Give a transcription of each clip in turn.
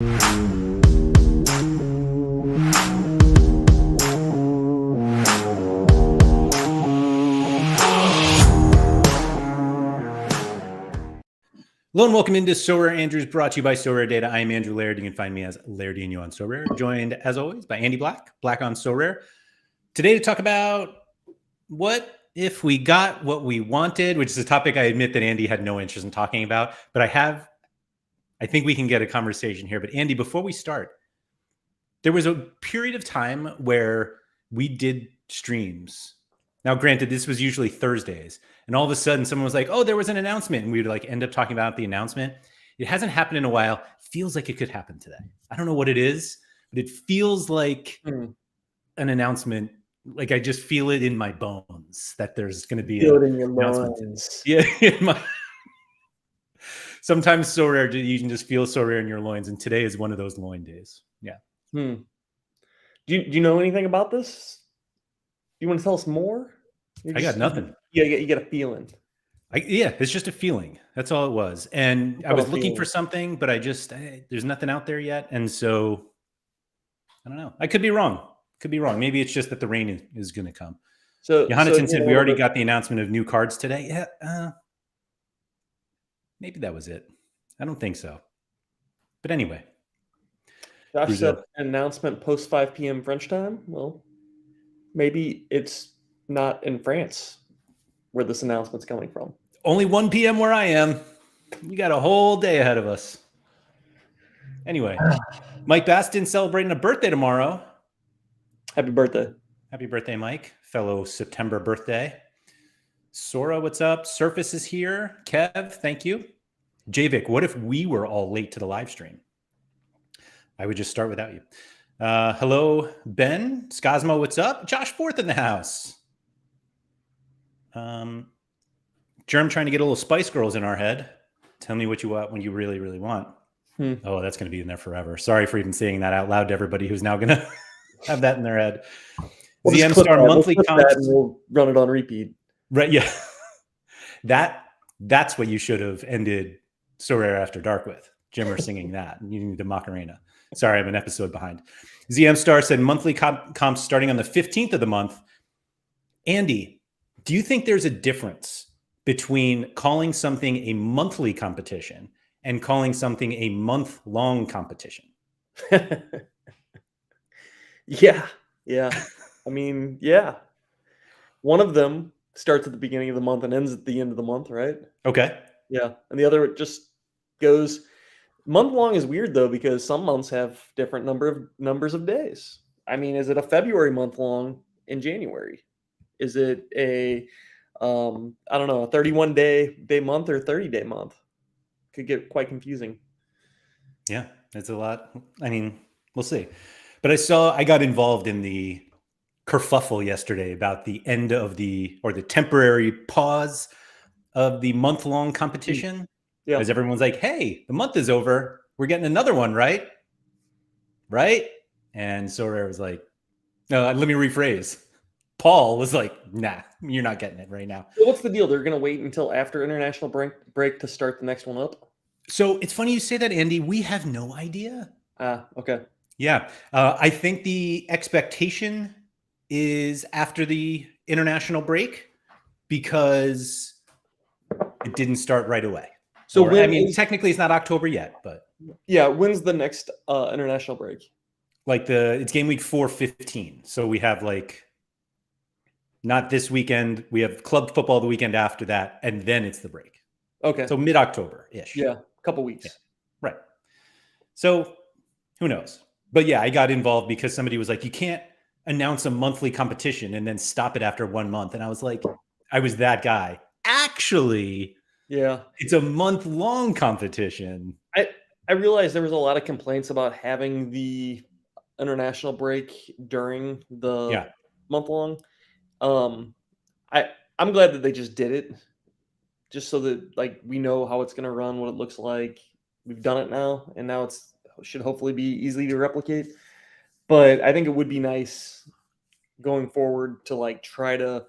Hello and welcome into SorareAndrews, brought to you by Sorare Data. I am Andrew Laird. You can find me as Lairdinho on Sorare, joined as always by Andy Black, Black on Sorare. Today to talk about what if we got what we wanted, which is a topic I admit that Andy had no interest in talking about, but I think we can get a conversation here. But Andy, before we start, there was a period of time where we did streams. Now, granted, this was usually Thursdays, and all of a sudden someone was like, oh, there was an announcement, and we would end up talking about the announcement. It hasn't happened in a while. Feels like it could happen today. I don't know what it is, but it feels like an announcement. Like I just feel it in my bones that there's going to be an announcement. Yeah, sometimes so rare you can just feel so rare in your loins, and today is one of those loin days. Yeah. Do you know anything about this? You want to tell us more? I got nothing. You get a feeling. Yeah, it's just a feeling. That's all it was. And I was looking for something, but there's nothing out there yet. And so I don't know. I could be wrong. Maybe it's just that the rain is going to come. So Jonathan said we already got the announcement of new cards today. Yeah. Maybe that was it. I don't think so. But anyway. Josh said an announcement post 5 p.m. French time. Well, maybe it's not in France where this announcement's coming from. Only 1 p.m. where I am. We got a whole day ahead of us. Anyway, Mike Baston celebrating a birthday tomorrow. Happy birthday. Happy birthday, Mike. Fellow September birthday. Sora, what's up? Surface is here. Kev, thank you. Javik, what if we were all late to the live stream? I would just start without you. Hello, Ben. Skazmo, what's up? Josh Forth in the house. Germ trying to get a little Spice Girls in our head. Tell me what you want when you really, really want. Oh, that's going to be in there forever. Sorry for even saying that out loud to everybody who's now going to have that in their head. We'll ZM Star monthly content. We'll run it on repeat. Right, yeah. That's what you should have ended Sorare After Dark with. Jimmer singing that. You need the Macarena. Sorry, I'm an episode behind. ZM Star said monthly comps starting on the 15th of the month. Andy, do you think there's a difference between calling something a monthly competition and calling something a month-long competition? Yeah. I mean, yeah. One of them starts at the beginning of the month and ends at the end of the month, right? Okay. Yeah. And the other just goes... Month-long is weird, though, because some months have different numbers of days. I mean, is it a February month-long in January? Is it a, I don't know, a 31-day month or 30-day month? Could get quite confusing. Yeah, it's a lot. I mean, we'll see. But I got involved in the kerfuffle yesterday about the end of the temporary pause of the month-long competition. Yeah. Because everyone's like, hey, the month is over. We're getting another one, right? Right? And Sorare was like, no, let me rephrase. Paul was like, nah, you're not getting it right now. So what's the deal? They're going to wait until after international break to start the next one up? So it's funny you say that, Andy. We have no idea. Okay. Yeah. I think the expectation is after the international break because it didn't start right away. So technically it's not October yet, but yeah, when's the next international break? Like it's game week 4-15. So we have not this weekend. We have club football the weekend after that, and then it's the break. Okay. So mid-October-ish. Yeah, a couple weeks. Yeah. Right. So who knows? But yeah, I got involved because somebody was like, you can't announce a monthly competition and then stop it after 1 month. And I was like, I was that guy. Actually, yeah, it's a month-long competition. I realized there was a lot of complaints about having the international break during the month-long. I'm glad that they just did it, just so that we know how it's going to run, what it looks like. We've done it now, and now should hopefully be easy to replicate. But I think it would be nice going forward to try to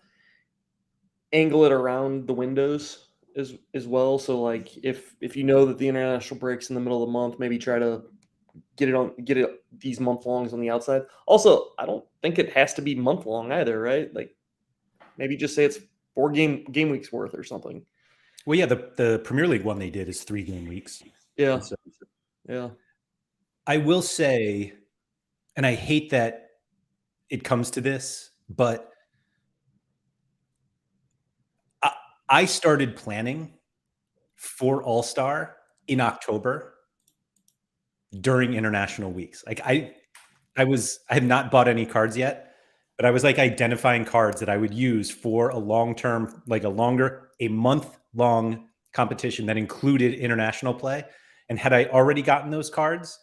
angle it around the windows as well. So if you know that the international break's in the middle of the month, maybe try to get it these month longs on the outside. Also, I don't think it has to be month long either, right? Like maybe just say it's 4 game weeks worth or something. Well, yeah, the Premier League one they did is 3 game weeks. Yeah. So, yeah. I will say, and I hate that it comes to this, but I started planning for All-Star in October during international weeks. Like I had not bought any cards yet, but I was like identifying cards that I would use for a long-term, like a month-long competition that included international play. And had I already gotten those cards,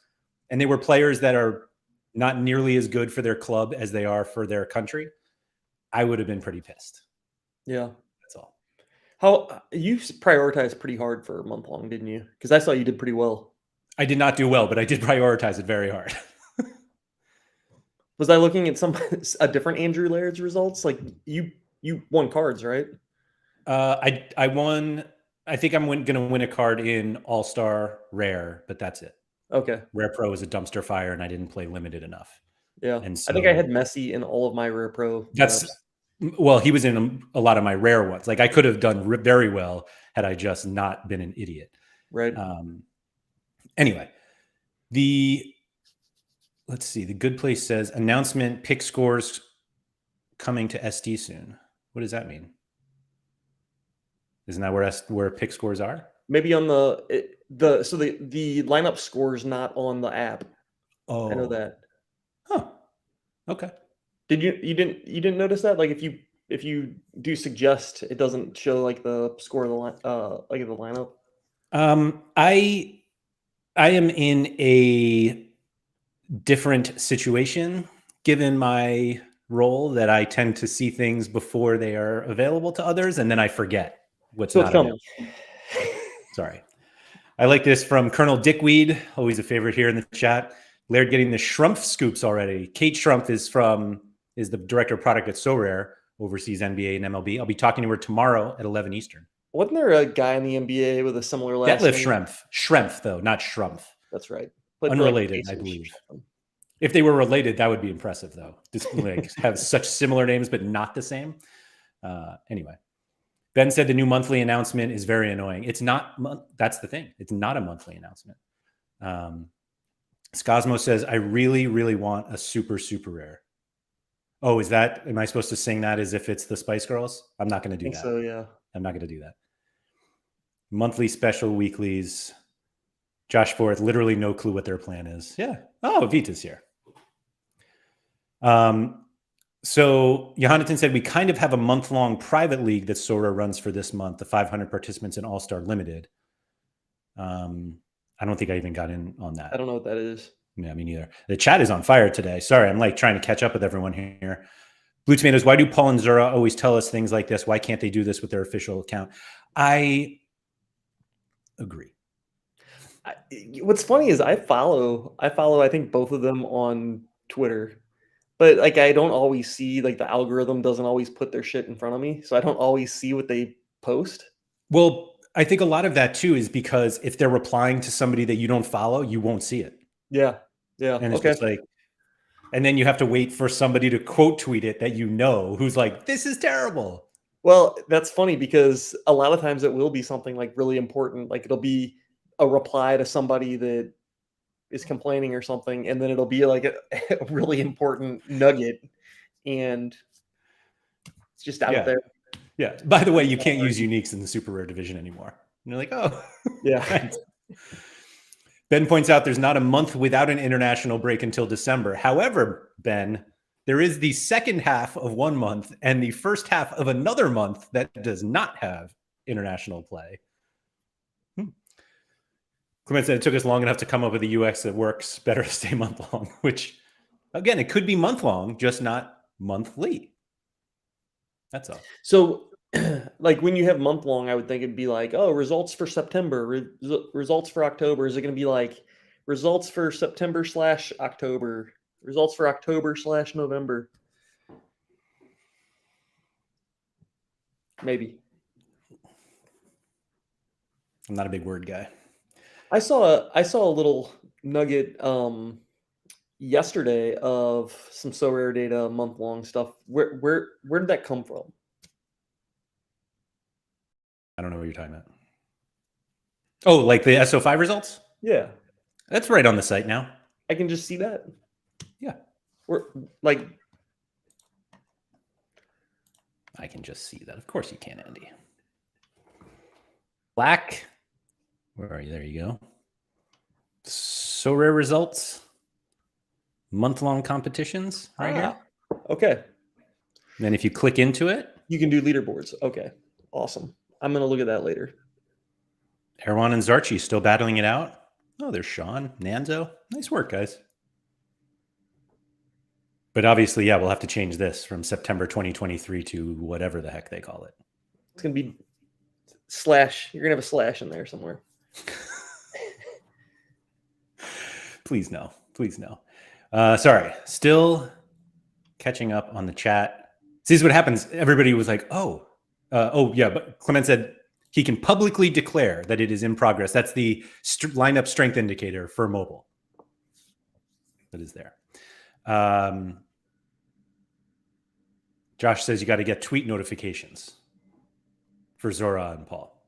and they were players that are not nearly as good for their club as they are for their country, I would have been pretty pissed. Yeah. That's all. How you prioritized pretty hard for a month long, didn't you? Because I saw you did pretty well. I did not do well, but I did prioritize it very hard. Was I looking at a different Andrew Laird's results? Like you won cards, right? I won. I think I'm going to win a card in All-Star Rare, but that's it. Okay. Rare Pro is a dumpster fire, and I didn't play limited enough. Yeah. And so I think I had Messi in all of my Rare Pro. Well, he was in a lot of my rare ones. Like I could have done very well had I just not been an idiot. Right. Anyway, let's see. The Good Place says announcement pick scores coming to SD soon. What does that mean? Isn't that where pick scores are? Maybe on the lineup scores not on the app. Oh, I know that. Huh. Okay. Did you didn't notice that? Like if you do suggest, it doesn't show like the score of the lineup. I am in a different situation given my role that I tend to see things before they are available to others, and then I forget what's not available. Sorry. I like this from Colonel Dickweed, always a favorite here in the chat. Laird getting the Schrumpf scoops already. Kate Schrumpf is the director of product at Sorare, oversees NBA and MLB. I'll be talking to her tomorrow at 11 Eastern. Wasn't there a guy in the NBA with a similar last name? Detlef Schrempf. Schrempf, though, not Schrumpf. That's right. But unrelated, I believe. If they were related, that would be impressive, though. Just like have such similar names, but not the same. Anyway, Ben said the new monthly announcement is very annoying. It's not. That's the thing. It's not a monthly announcement. Scosmo says, I really, really want a super, super rare. Oh, am I supposed to sing that as if it's the Spice Girls? I'm not going to do that. So, yeah. I'm not going to do that. Monthly special weeklies. Josh Forth, literally no clue what their plan is. Yeah. Oh, Vita's here. So Johanneton said we kind of have a month-long private league that Sora runs for this month, the 500 participants in All-Star Limited. I don't think I even got in on that. I don't know what that is. Yeah, me neither. The chat is on fire today. Sorry, I'm like trying to catch up with everyone here. Blue Tomatoes, why do Paul and Zura always tell us things like this? Why can't they do this with their official account? I agree. What's funny is I follow, I think both of them on Twitter, but like I don't always see, like the algorithm doesn't always put their shit in front of me. So I don't always see what they post. Well, I think a lot of that too is because if they're replying to somebody that you don't follow, you won't see it. Yeah. Yeah. And it's just like, and then you have to wait for somebody to quote tweet it that you know, who's like, this is terrible. Well, that's funny because a lot of times it will be something like really important. Like it'll be a reply to somebody that is complaining or something, and then it'll be like a really important nugget, and it's just out there. Yeah. By the way, you can't use uniques in the super rare division anymore. And you're like, oh, yeah. Ben points out there's not a month without an international break until December. However, Ben, there is the second half of one month and the first half of another month that does not have international play. Clement said it took us long enough to come up with a UX that works better to stay month long, which, again, it could be month long, just not monthly. That's all. So, like when you have month long, I would think it'd be like, oh, results for September, results for October. Is it going to be like results for September/October, results for October/November? Maybe. I'm not a big word guy. I saw a little nugget yesterday of some Sorare data month-long stuff. Where did that come from? I don't know what you're talking about. Oh, like the SO5 results? Yeah. That's right on the site now. I can just see that. Yeah. I can just see that. Of course you can, Andy. Black. Where are you? There you go. Sorare results. Month-long competitions right here. Okay. And then if you click into it, you can do leaderboards. Okay. Awesome. I'm going to look at that later. Erwan and Zarchi still battling it out. Oh, there's Sean, Nanzo. Nice work, guys. But obviously, yeah, we'll have to change this from September 2023 to whatever the heck they call it. It's going to be slash. You're going to have a slash in there somewhere. Please no. Please no. Sorry. Still catching up on the chat. See, this is what happens. Everybody was like, oh, yeah. But Clement said he can publicly declare that it is in progress. That's the lineup strength indicator for mobile. That is there. Josh says you got to get tweet notifications for Zora and Paul.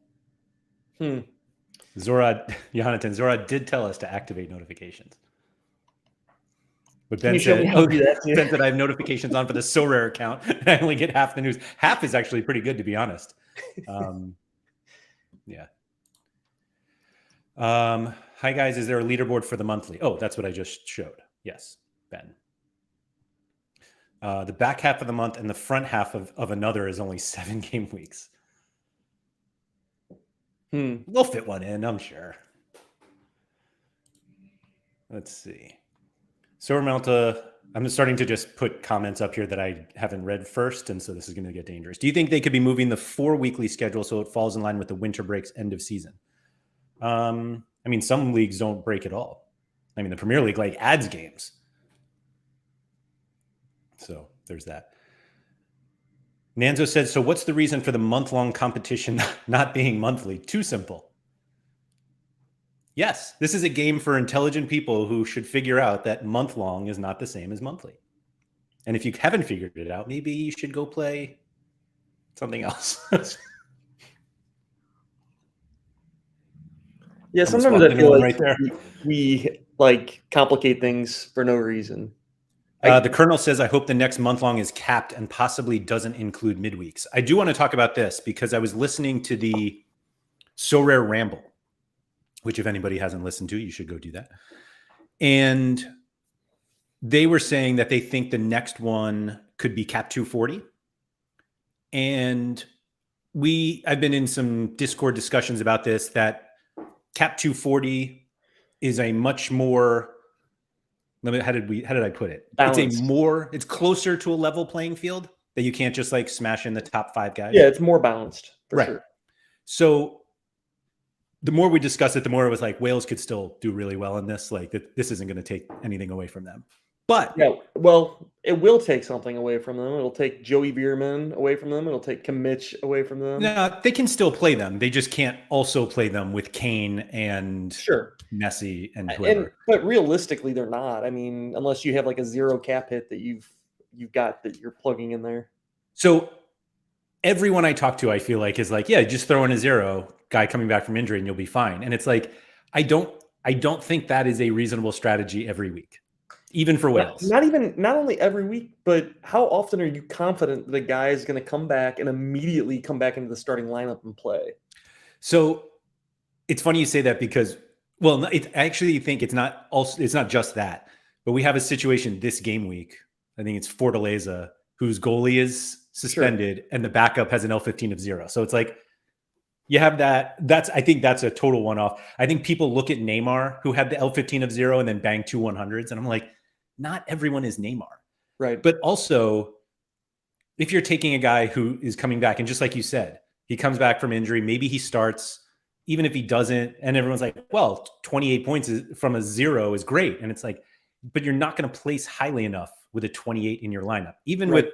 Zora did tell us to activate notifications. But Ben said, Ben said I have notifications on for the Sorare account, and I only get half the news. Half is actually pretty good, to be honest. Yeah. Hi, guys. Is there a leaderboard for the monthly? Oh, that's what I just showed. Yes, Ben. The back half of the month and the front half of another is only 7 game weeks. We'll fit one in, I'm sure. Let's see. Sorare, I'm starting to just put comments up here that I haven't read first, and so this is going to get dangerous. Do you think they could be moving the 4 weekly schedule so it falls in line with the winter break's end of season? I mean, some leagues don't break at all. I mean, the Premier League adds games. So there's that. Nanzo said, so what's the reason for the month-long competition not being monthly? Too simple. Yes, this is a game for intelligent people who should figure out that month-long is not the same as monthly. And if you haven't figured it out, maybe you should go play something else. Yeah, sometimes I feel like we complicate things for no reason. The Colonel says, I hope the next month-long is capped and possibly doesn't include midweeks. I do want to talk about this because I was listening to the Sorare Ramble, which if anybody hasn't listened to, you should go do that. And they were saying that they think the next one could be cap 240. And I've been in some Discord discussions about this, that cap 240 is a much more, how did I put it? Balanced. It's closer to a level playing field that you can't just smash in the top 5 guys. Yeah, it's more balanced for sure. So the more we discuss it, the more it was Wales could still do really well in this. This isn't going to take anything away from them. But yeah, well, it will take something away from them. It'll take Joey Bierman away from them. It'll take Kimmich away from them. No, they can still play them. They just can't also play them with Kane and Messi and whoever. But realistically, they're not. I mean, unless you have a 0 cap hit that you've got that you're plugging in there. So everyone I talk to, I feel is yeah, just throw in a 0 guy coming back from injury and you'll be fine. And it's I don't think that is a reasonable strategy every week. Even for Wales. Not only every week, but how often are you confident that a guy is going to come back and immediately come back into the starting lineup and play? So it's funny you say that because, I actually think it's not just that, but we have a situation this game week. I think it's Fortaleza, whose goalie is suspended and the backup has an L15 of 0. So it's you have that. I think that's a total one-off. I think people look at Neymar, who had the L15 of 0 and then banged 2 100s. And I'm not everyone is Neymar. Right. But also, if you're taking a guy who is coming back, and just like you said, he comes back from injury, maybe he starts, even if he doesn't, and everyone's 28 points from a 0 is great. And it's but you're not going to place highly enough with a 28 in your lineup. Even with,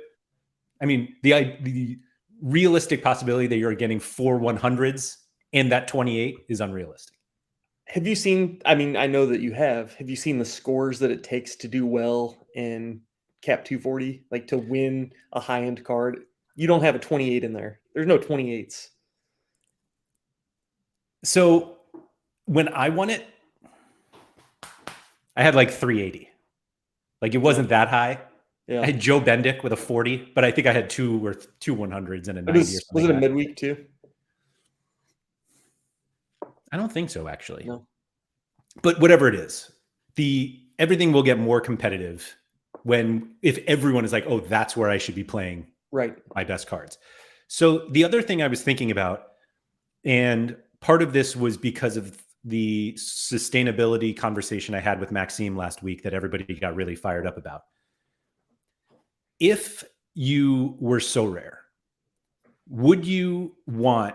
the realistic possibility that you're getting 4 100s and that 28 is unrealistic. Have you seen, I mean, I know that you have you seen the scores that it takes to do well in Cap 240, like to win a high-end card? You don't have a 28 in there. There's no 28s. So when I won it, I had like 380. Like it wasn't that high. Yeah. I had Joe Bendick with a 40, but I think I had two 100s and a 90 or something. Was it a midweek too? I don't think so, actually. No. But whatever it is, everything will get more competitive if everyone is like, oh, that's where I should be playing my best cards. So the other thing I was thinking about, and part of this was because of the sustainability conversation I had with Maxime last week that everybody got really fired up about. If you were Sorare, would you want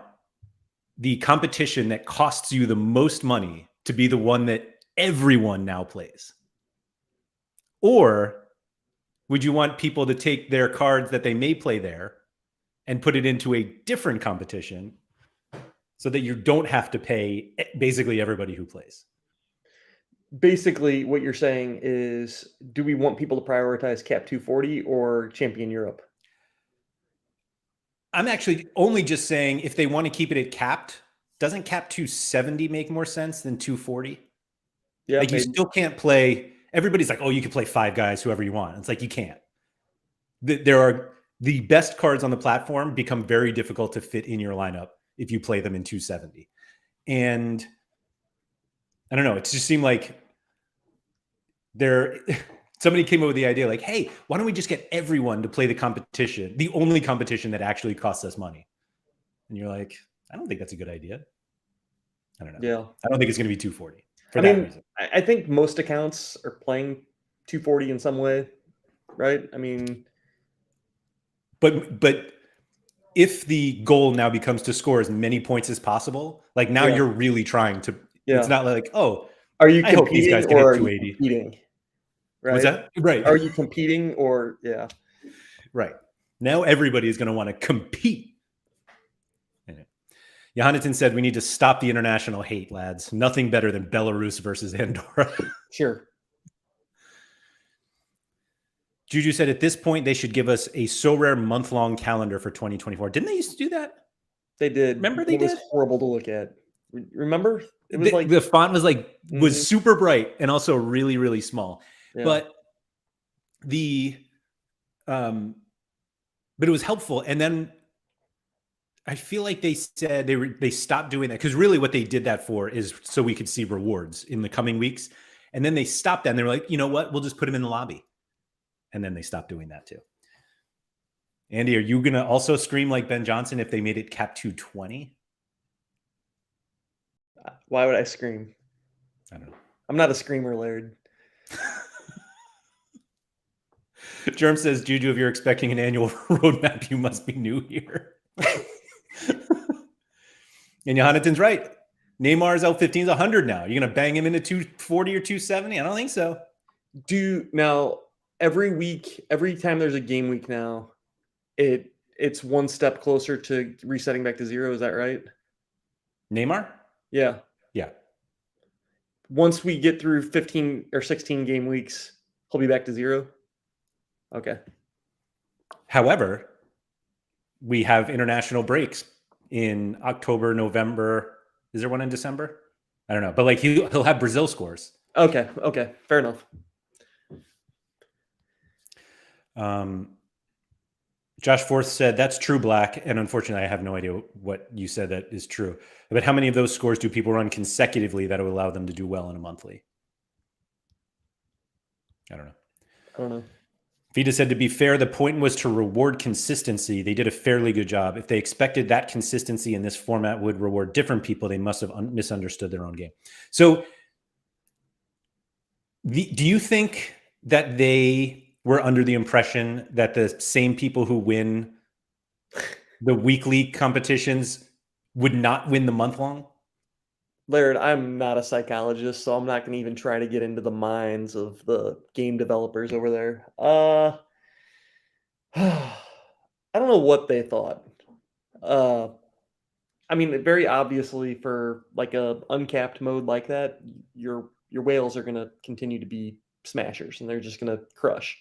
the competition that costs you the most money to be the one that everyone now plays? Or would you want people to take their cards that they may play there and put it into a different competition so that you don't have to pay basically everybody who plays? Basically, what you're saying is, do we want people to prioritize Cap 240 or Champion Europe? I'm actually only just saying if they want to keep it at capped, doesn't Cap 270 make more sense than 240? Yeah, like you still can't play. Everybody's like, oh, you can play 5 guys, whoever you want. It's like, you can't. There are the best cards on the platform become very difficult to fit in your lineup if you play them in 270. And I don't know, it just seemed like somebody came up with the idea like, hey, why don't we just get everyone to play the competition, the only competition that actually costs us money? And you're like, I don't think that's a good idea. I don't know. Yeah. I don't think it's going to be 240 for that reason. I think most accounts are playing 240 in some way, right? I mean, but if the goal now becomes to score as many points as possible, like now you're really trying to. It's not like, oh, are you I hope these guys can hit 280. Competing? Right. What's that? Right. Are you competing or Right. Now everybody is going to want to compete. Johanneton said we need to stop the international hate, lads. Nothing better than Belarus versus Andorra. Sure. Juju said at this point they should give us a Sorare month-long calendar for 2024. Didn't they used to do that? They did. Remember they did? It was horrible to look at. Remember? It was like the font was like was super bright and also really, really small. Yeah. But it was helpful. And then I feel like they said they stopped doing that because really what they did that for is so we could see rewards in the coming weeks. And then they stopped that and they were like, you know what? We'll just put them in the lobby. And then they stopped doing that too. Andy, are you going to also scream like Ben Johnson if they made it cap 220? Why would I scream? I don't know. I'm not a screamer, Laird. Germ says, Juju, if you're expecting an annual roadmap, you must be new here. And Johanneton's right. Neymar's L15 is 100 now. You're going to bang him into 240 or 270? I don't think so. Now, every week, every time there's a game week now, it's one step closer to resetting back to 0. Is that right? Neymar? Yeah. Yeah. Once we get through 15 or 16 game weeks, he'll be back to 0. Okay. However, we have international breaks in October, November. Is there one in December? I don't know. But like he'll have Brazil scores. Okay. Fair enough. Josh Forth said, that's true, Black. And unfortunately, I have no idea what you said that is true. But how many of those scores do people run consecutively that will allow them to do well in a monthly? I don't know. Vita said, to be fair, the point was to reward consistency. They did a fairly good job. If they expected that consistency in this format would reward different people, they must have misunderstood their own game. So do you think that they were under the impression that the same people who win the weekly competitions would not win the month-long? Laird, I'm not a psychologist, so I'm not going to even try to get into the minds of the game developers over there. I don't know what they thought. I mean, very obviously for like a uncapped mode like that, your whales are going to continue to be smashers, and they're just going to crush.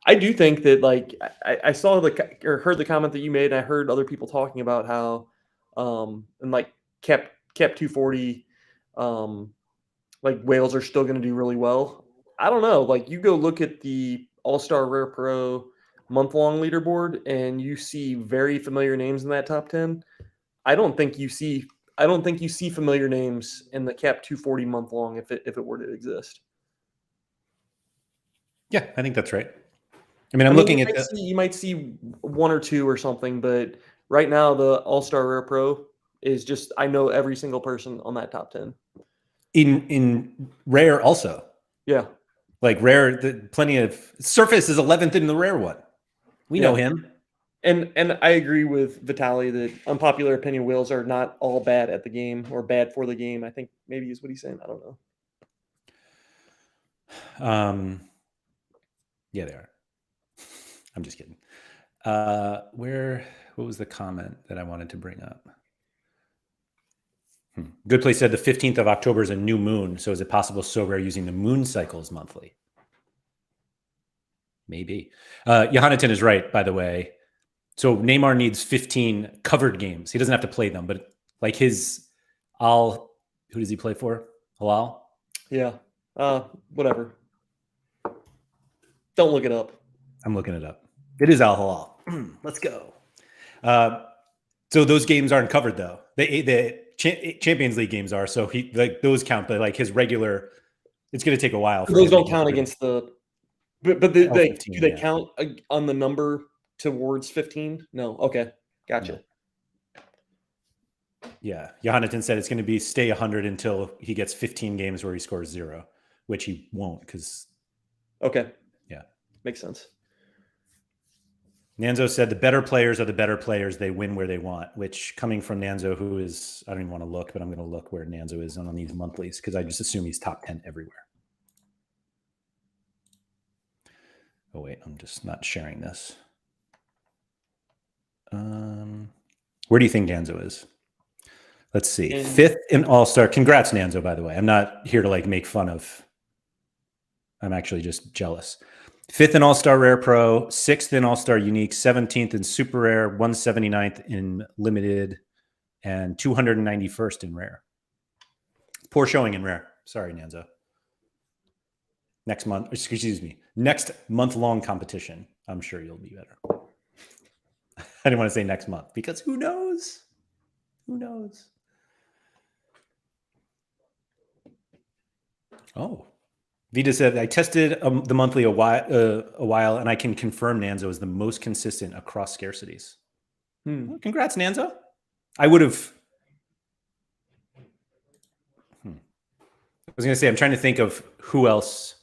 I do think that, like, I saw or heard the comment that you made, and I heard other people talking about how, and like cap 240, like whales are still going to do really well. I don't know. Like, you go look at the All-Star Rare Pro month-long leaderboard, and you see very familiar names in that top 10. I don't think you see familiar names in the cap 240 month-long if it were to exist. Yeah, I think that's right. I mean, looking at you might see one or two or something, but right now the All-Star Rare Pro is just, I know every single person on that top 10. In rare also. Yeah. Like rare, plenty of Surface is 11th in the rare one. We know him. And I agree with Vitaly that unpopular opinion, whales are not all bad at the game or bad for the game. I think maybe is what he's saying. I don't know. Yeah, they are. I'm just kidding. What was the comment that I wanted to bring up? Good Place said the 15th of October is a new moon. So is it possible Sorare using the moon cycles monthly? Maybe. Johanneton is right, by the way. So Neymar needs 15 covered games. He doesn't have to play them, but like who does he play for? Halal? Yeah. Whatever. Don't look it up. I'm looking it up. It is Al Halal. Let's go. So those games aren't covered though. The Champions League games are. So those count, but like his regular, it's going to take a while. Those don't count against the. But do they count on the number towards 15? No. Okay. Gotcha. Yeah. Johanneton said it's going to stay 100 until he gets 15 games where he scores 0, which he won't because. Okay. Yeah. Makes sense. Nanzo said the better players are the better players. They win where they want, which coming from Nanzo, who is, I don't even want to look, but I'm going to look where Nanzo is on these monthlies because I just assume he's top 10 everywhere. Oh, wait, I'm just not sharing this. Where do you think Nanzo is? Let's see. 5th in All-Star. Congrats, Nanzo, by the way. I'm not here to like make fun of. I'm actually just jealous. 5th in All-Star Rare Pro, 6th in All-Star Unique, 17th in Super Rare, 179th in Limited, and 291st in Rare. Poor showing in Rare. Sorry, Nanzo. Next month-long competition. I'm sure you'll be better. I didn't want to say next month because who knows? Who knows? Oh. Vita said, I tested the monthly a while, and I can confirm Nanzo is the most consistent across scarcities. Well, congrats, Nanzo. I would have. I was going to say, I'm trying to think of who else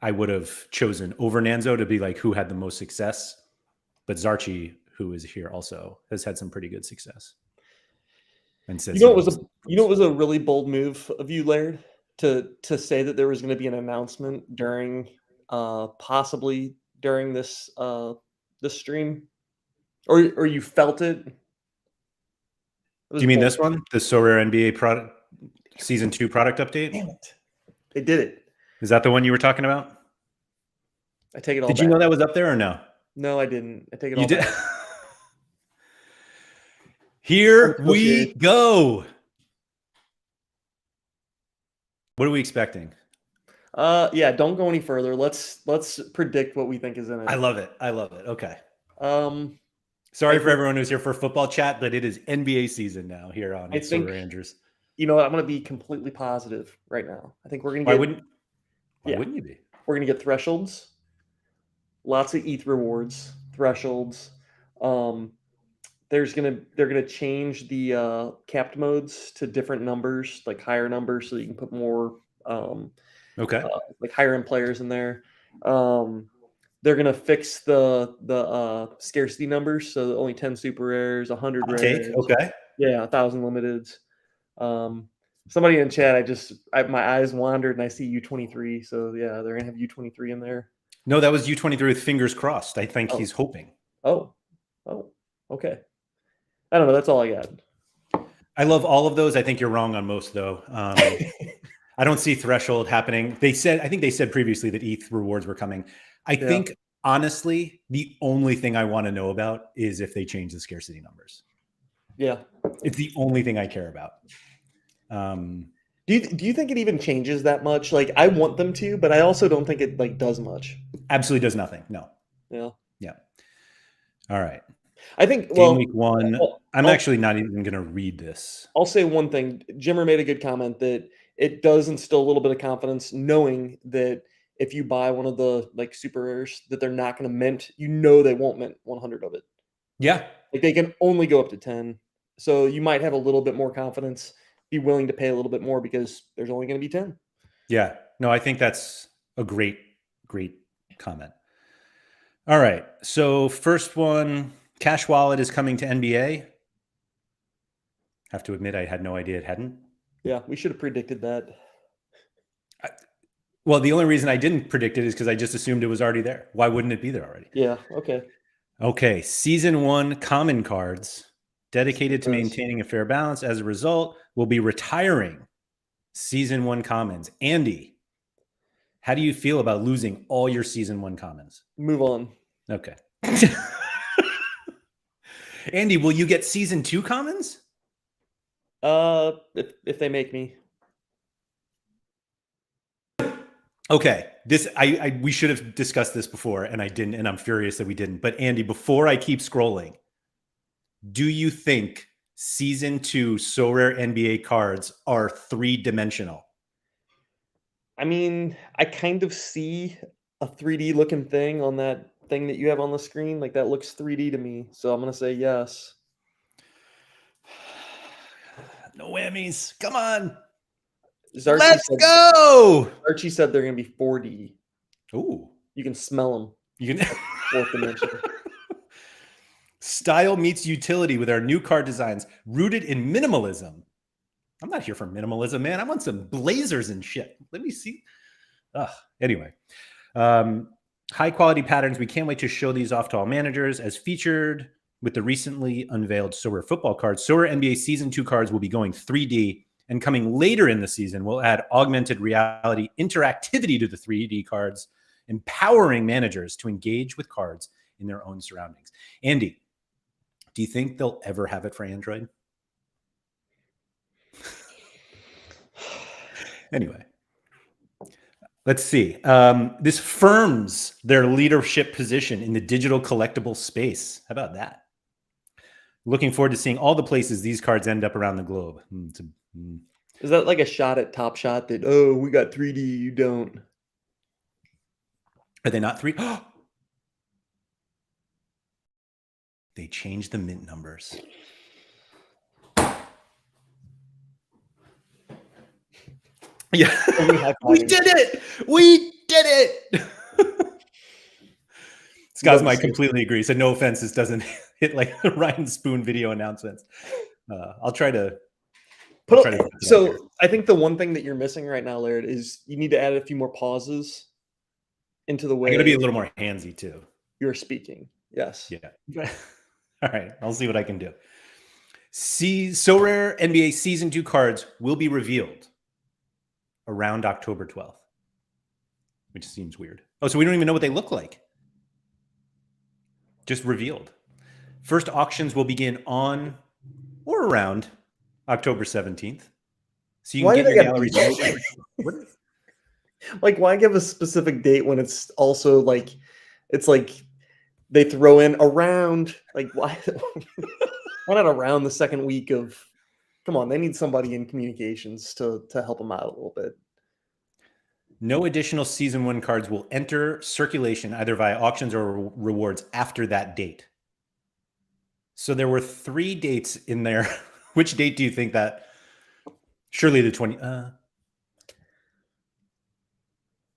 I would have chosen over Nanzo to be like who had the most success. But Zarchi, who is here also, has had some pretty good success. And says, it was a really bold move of you, Laird, to say that there was going to be an announcement during possibly during this stream, or you felt it. Do you mean this one, the Sorare NBA product season 2 product update? Damn it! They did it. Is that the one you were talking about? I take it all. Did you know that was up there or no? No, I didn't. I take it all. You did. Here we go. What are we expecting? Yeah, don't go any further. Let's predict what we think is in it. I love it. Okay. Sorry for everyone who's here for football chat, but it is NBA season now here on SorareAndrews. You know what? I'm going to be completely positive right now. I think we're going to get. Why wouldn't you be? We're going to get thresholds. Lots of ETH rewards, thresholds. They're gonna change the capped modes to different numbers, like higher numbers, so you can put more like higher end players in there. They're gonna fix the scarcity numbers, so only 10 super rares, 100 rares. Okay. Yeah, 1,000 limiteds. Somebody in chat, my eyes wandered and I see U23. So yeah, they're gonna have U23 in there. No, that was U23 with fingers crossed. I think he's hoping. Oh, okay. I don't know. That's all I got. I love all of those. I think you're wrong on most, though. I don't see threshold happening. I think they said previously that ETH rewards were coming. I think, honestly, the only thing I want to know about is if they change the scarcity numbers. Yeah. It's the only thing I care about. Do you think it even changes that much? Like, I want them to, but I also don't think it like does much. Absolutely does nothing. No. Yeah. Yeah. All right. I think Game week 1. I'm I'll actually not even going to read this. I'll say one thing. Jimmer made a good comment that it does instill a little bit of confidence knowing that if you buy one of the like super rares that they're not going to mint, they won't mint 100 of it. Yeah. Like they can only go up to 10. So you might have a little bit more confidence, be willing to pay a little bit more because there's only going to be 10. Yeah. No, I think that's a great comment. All right. So first one, Cash Wallet is coming to NBA. Have to admit, I had no idea it hadn't. Yeah, we should have predicted that. Well, the only reason I didn't predict it is because I just assumed it was already there. Why wouldn't it be there already? Yeah, okay. Okay, Season 1 common cards dedicated to maintaining a fair balance. As a result, we'll be retiring Season 1 commons. Andy, how do you feel about losing all your Season 1 commons? Move on. Okay. Andy, will you get Season 2 commons? If they make me. Okay, we should have discussed this before, and I didn't, and I'm furious that we didn't. But Andy, before I keep scrolling, do you think Season 2 Sorare NBA cards are 3-dimensional? I mean, I kind of see a 3D looking thing on that thing that you have on the screen. Like that looks 3D to me. So I'm gonna say yes. No whammies. Come on. Let's go. Archie said they're gonna be 4D. Ooh. You can smell them. You can fourth dimension. Style meets utility with our new card designs rooted in minimalism. I'm not here for minimalism, man. I want some blazers and shit. Let me see. Anyway, high quality patterns. We can't wait to show these off to all managers. As featured with the recently unveiled Sorare football cards, Sorare NBA Season 2 cards will be going 3D, and coming later in the season, we'll add augmented reality interactivity to the 3D cards, empowering managers to engage with cards in their own surroundings. Andy, do you think they'll ever have it for Android? Anyway, let's see. This firms their leadership position in the digital collectible space. How about that? Looking forward to seeing all the places these cards end up around the globe. Is that like a shot at Top Shot that, oh, we got 3D, you don't? Are they not 3? They changed the mint numbers. Yeah, we did it. We did it. Scosmite completely agrees. So no offense, this doesn't hit like the Ryan Spoon video announcements. I'll try to. So I think the one thing that you're missing right now, Laird, is you need to add a few more pauses into the way. I'm gonna be a little more handsy too. You're speaking. Yes. Yeah. All right. I'll see what I can do. Sorare NBA Season 2 cards will be revealed around October 12th, which seems weird. Oh, so we don't even know what they look like. Just revealed. First auctions will begin on or around October 17th. So you can get your galleries open. Like, why give a specific date when it's also like, it's like they throw in around, like, why not around the second week of, come on, they need somebody in communications to help them out a little bit. No additional Season 1 cards will enter circulation either via auctions or rewards after that date. So there were 3 dates in there. Which date do you think that? Surely the 20.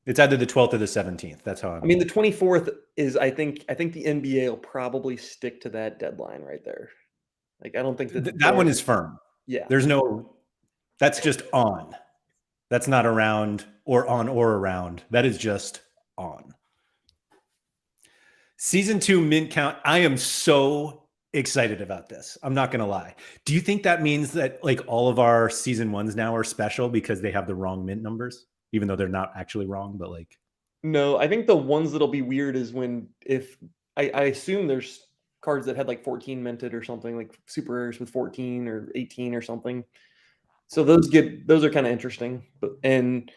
It's either the 12th or the 17th. That's how I mean, the 24th is, I think the NBA will probably stick to that deadline right there. Like, I don't think that one is firm. Yeah. There's no, that's just on. That's not around or on or around. That is just on. Season 2 mint count. I am so excited about this. I'm not going to lie. Do you think that means that like all of our season ones now are special because they have the wrong mint numbers, even though they're not actually wrong, but like. No, I think the ones that'll be weird is when if I assume there's cards that had like 14 minted or something, like super rares with 14 or 18 or something. So those are kind of interesting. But and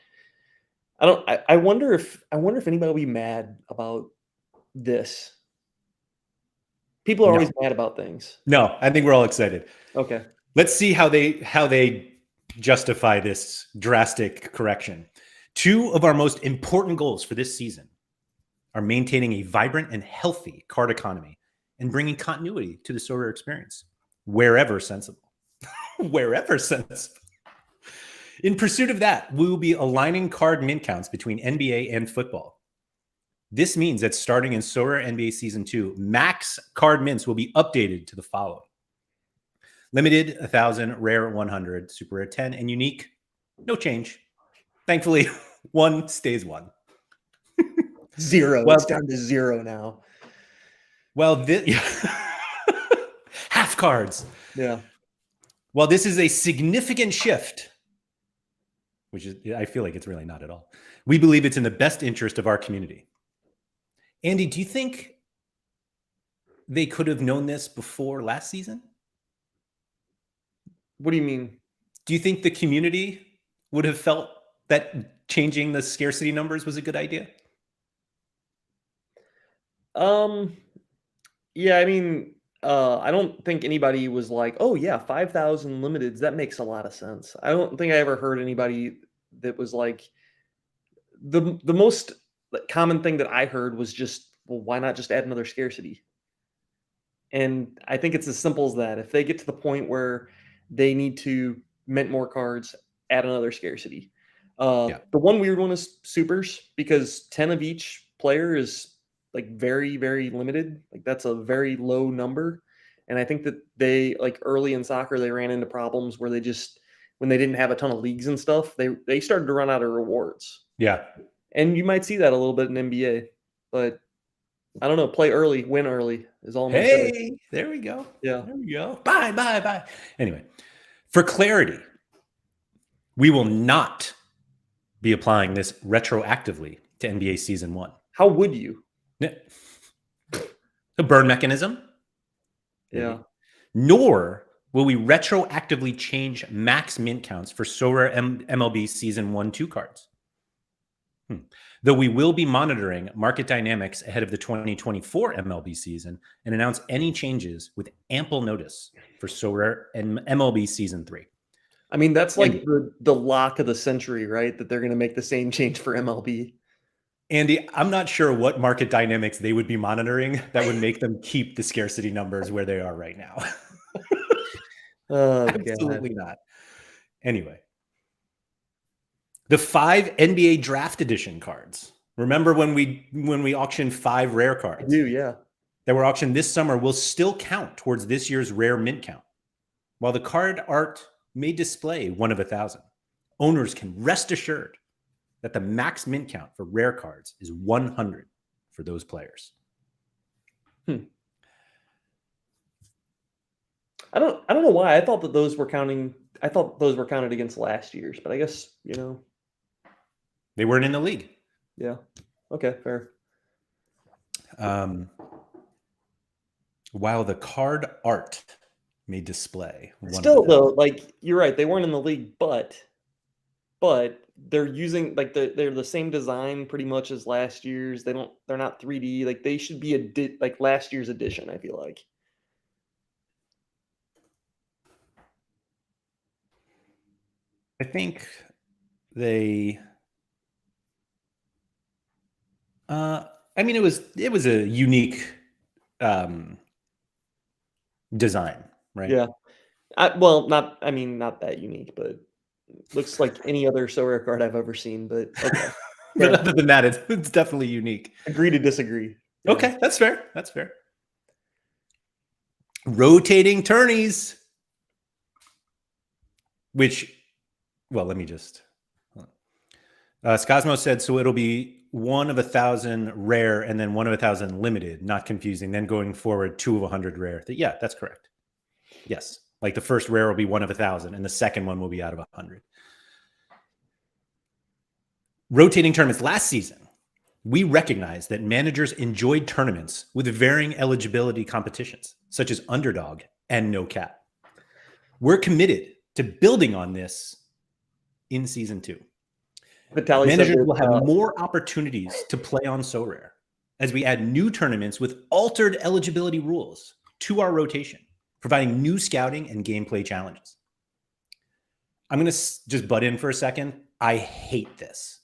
I wonder if anybody will be mad about this. People are always mad about things. No, I think we're all excited. Okay. Let's see how they justify this drastic correction. 2 of our most important goals for this season are maintaining a vibrant and healthy card economy and bringing continuity to the Sorare experience wherever sensible. Wherever sensible. In pursuit of that, we will be aligning card mint counts between NBA and football. This means that starting in Sorare NBA Season 2, max card mints will be updated to the following. Limited, 1,000, rare, 100, super rare, 10, and unique, no change. Thankfully, 1 stays 1. 0. Well, it's down to 0 now. Well, this half cards. Yeah. Well, this is a significant shift, which is, I feel like it's really not at all. We believe it's in the best interest of our community. Andy, do you think they could have known this before last season? What do you mean? Do you think the community would have felt that changing the scarcity numbers was a good idea? Yeah, I mean, I don't think anybody was like, "Oh yeah, 5,000 limiteds. That makes a lot of sense." I don't think I ever heard anybody that was like the most common thing that I heard was just, "Well, why not just add another scarcity?" And I think it's as simple as that. If they get to the point where they need to mint more cards, add another scarcity. The one weird one is supers because 10 of each player is like very, very limited. Like that's a very low number. And I think that they like early in soccer, they ran into problems where they just, when they didn't have a ton of leagues and stuff, they started to run out of rewards. Yeah. And you might see that a little bit in NBA, but I don't know. Play early, win early is all I'm going to say. Hey, there we go. Yeah. There we go. Bye. Anyway, for clarity, we will not be applying this retroactively to NBA Season 1. How would you? The burn mechanism. Yeah. Nor will we retroactively change max mint counts for Sorare MLB Season 1-2 cards. Though we will be monitoring market dynamics ahead of the 2024 MLB season and announce any changes with ample notice for Sorare and MLB Season 3. I mean, that's like the lock of the century, right? That they're going to make the same change for MLB. Andy, I'm not sure what market dynamics they would be monitoring that would make them keep the scarcity numbers where they are right now. Absolutely not. Anyway. The 5 NBA Draft Edition cards. Remember when we auctioned 5 rare cards? I do, yeah. That were auctioned this summer will still count towards this year's rare mint count. While the card art may display 1 of 1,000, owners can rest assured that the max mint count for rare cards is 100 for those players. I don't know why. I thought those were counted against last year's, but I guess, they weren't in the league. Yeah. Okay, fair. While the card art may display still though, like you're right, they weren't in the league, but they're using like they're the same design pretty much as last year's. They're not 3D. Like they should be like last year's edition, I feel like. I think they I mean, it was a unique design, right? Yeah. Not that unique, but looks like any other Sorare card I've ever seen. But okay. But other than that, it's definitely unique. Agree to disagree. Yeah. Okay, that's fair. That's fair. Rotating tourneys, which, well, let me just. Scosmo said, so it'll be 1 of 1,000 rare and then 1 of 1,000 limited, not confusing. Then going forward, 2 of 100 rare. Yeah, that's correct. Yes. Like the first rare will be 1 of 1,000 and the second one will be out of 100. Rotating tournaments last season, we recognized that managers enjoyed tournaments with varying eligibility competitions, such as underdog and no cap. We're committed to building on this in season 2. Managers will have more opportunities to play on Sorare as we add new tournaments with altered eligibility rules to our rotation, providing new scouting and gameplay challenges. I'm going to just butt in for a second. I hate this.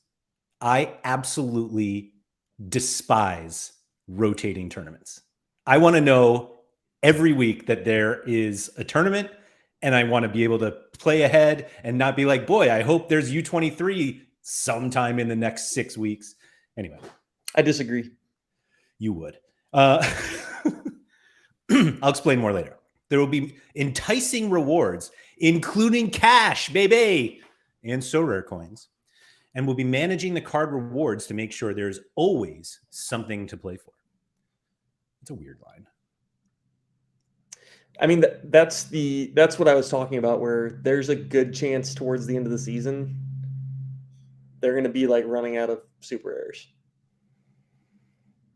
I absolutely despise rotating tournaments. I want to know every week that there is a tournament, and I want to be able to play ahead and not be like, boy, I hope there's U23 sometime in the next 6 weeks. Anyway. I disagree. You would. I'll explain more later. There will be enticing rewards, including cash, baby, and Sorare coins. And we'll be managing the card rewards to make sure there's always something to play for. It's a weird line. I mean, that's what I was talking about, where there's a good chance towards the end of the season they're going to be like running out of super rares.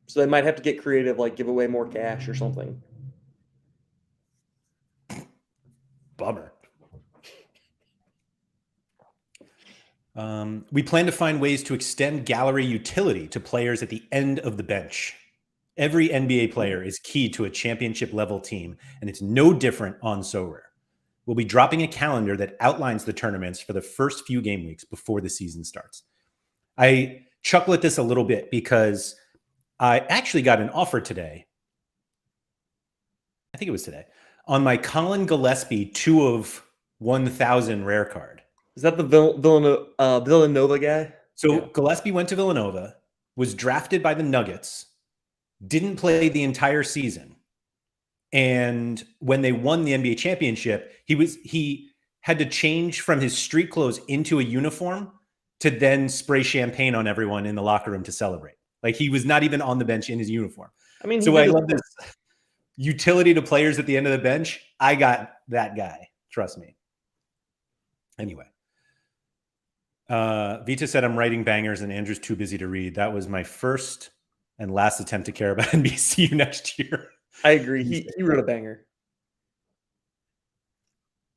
So they might have to get creative, like give away more cash or something. Bummer. We plan to find ways to extend gallery utility to players at the end of the bench. Every NBA player is key to a championship level team, and it's no different on Sorare. We'll be dropping a calendar that outlines the tournaments for the first few game weeks before the season starts. I chuckle at this a little bit because I actually got an offer today. I think it was today on my Colin Gillespie 2 of 1,000 rare card. Is that the Villanova guy? So yeah. Gillespie went to Villanova, was drafted by the Nuggets, didn't play the entire season. And when they won the NBA championship, he had to change from his street clothes into a uniform to then spray champagne on everyone in the locker room to celebrate. Like he was not even on the bench in his uniform. I mean, so I love this utility to players at the end of the bench. I got that guy. Trust me. Anyway. Vita said, I'm writing bangers and Andrew's too busy to read. That was my first and last attempt to care about NBA. See you next year. I agree. He wrote a banger.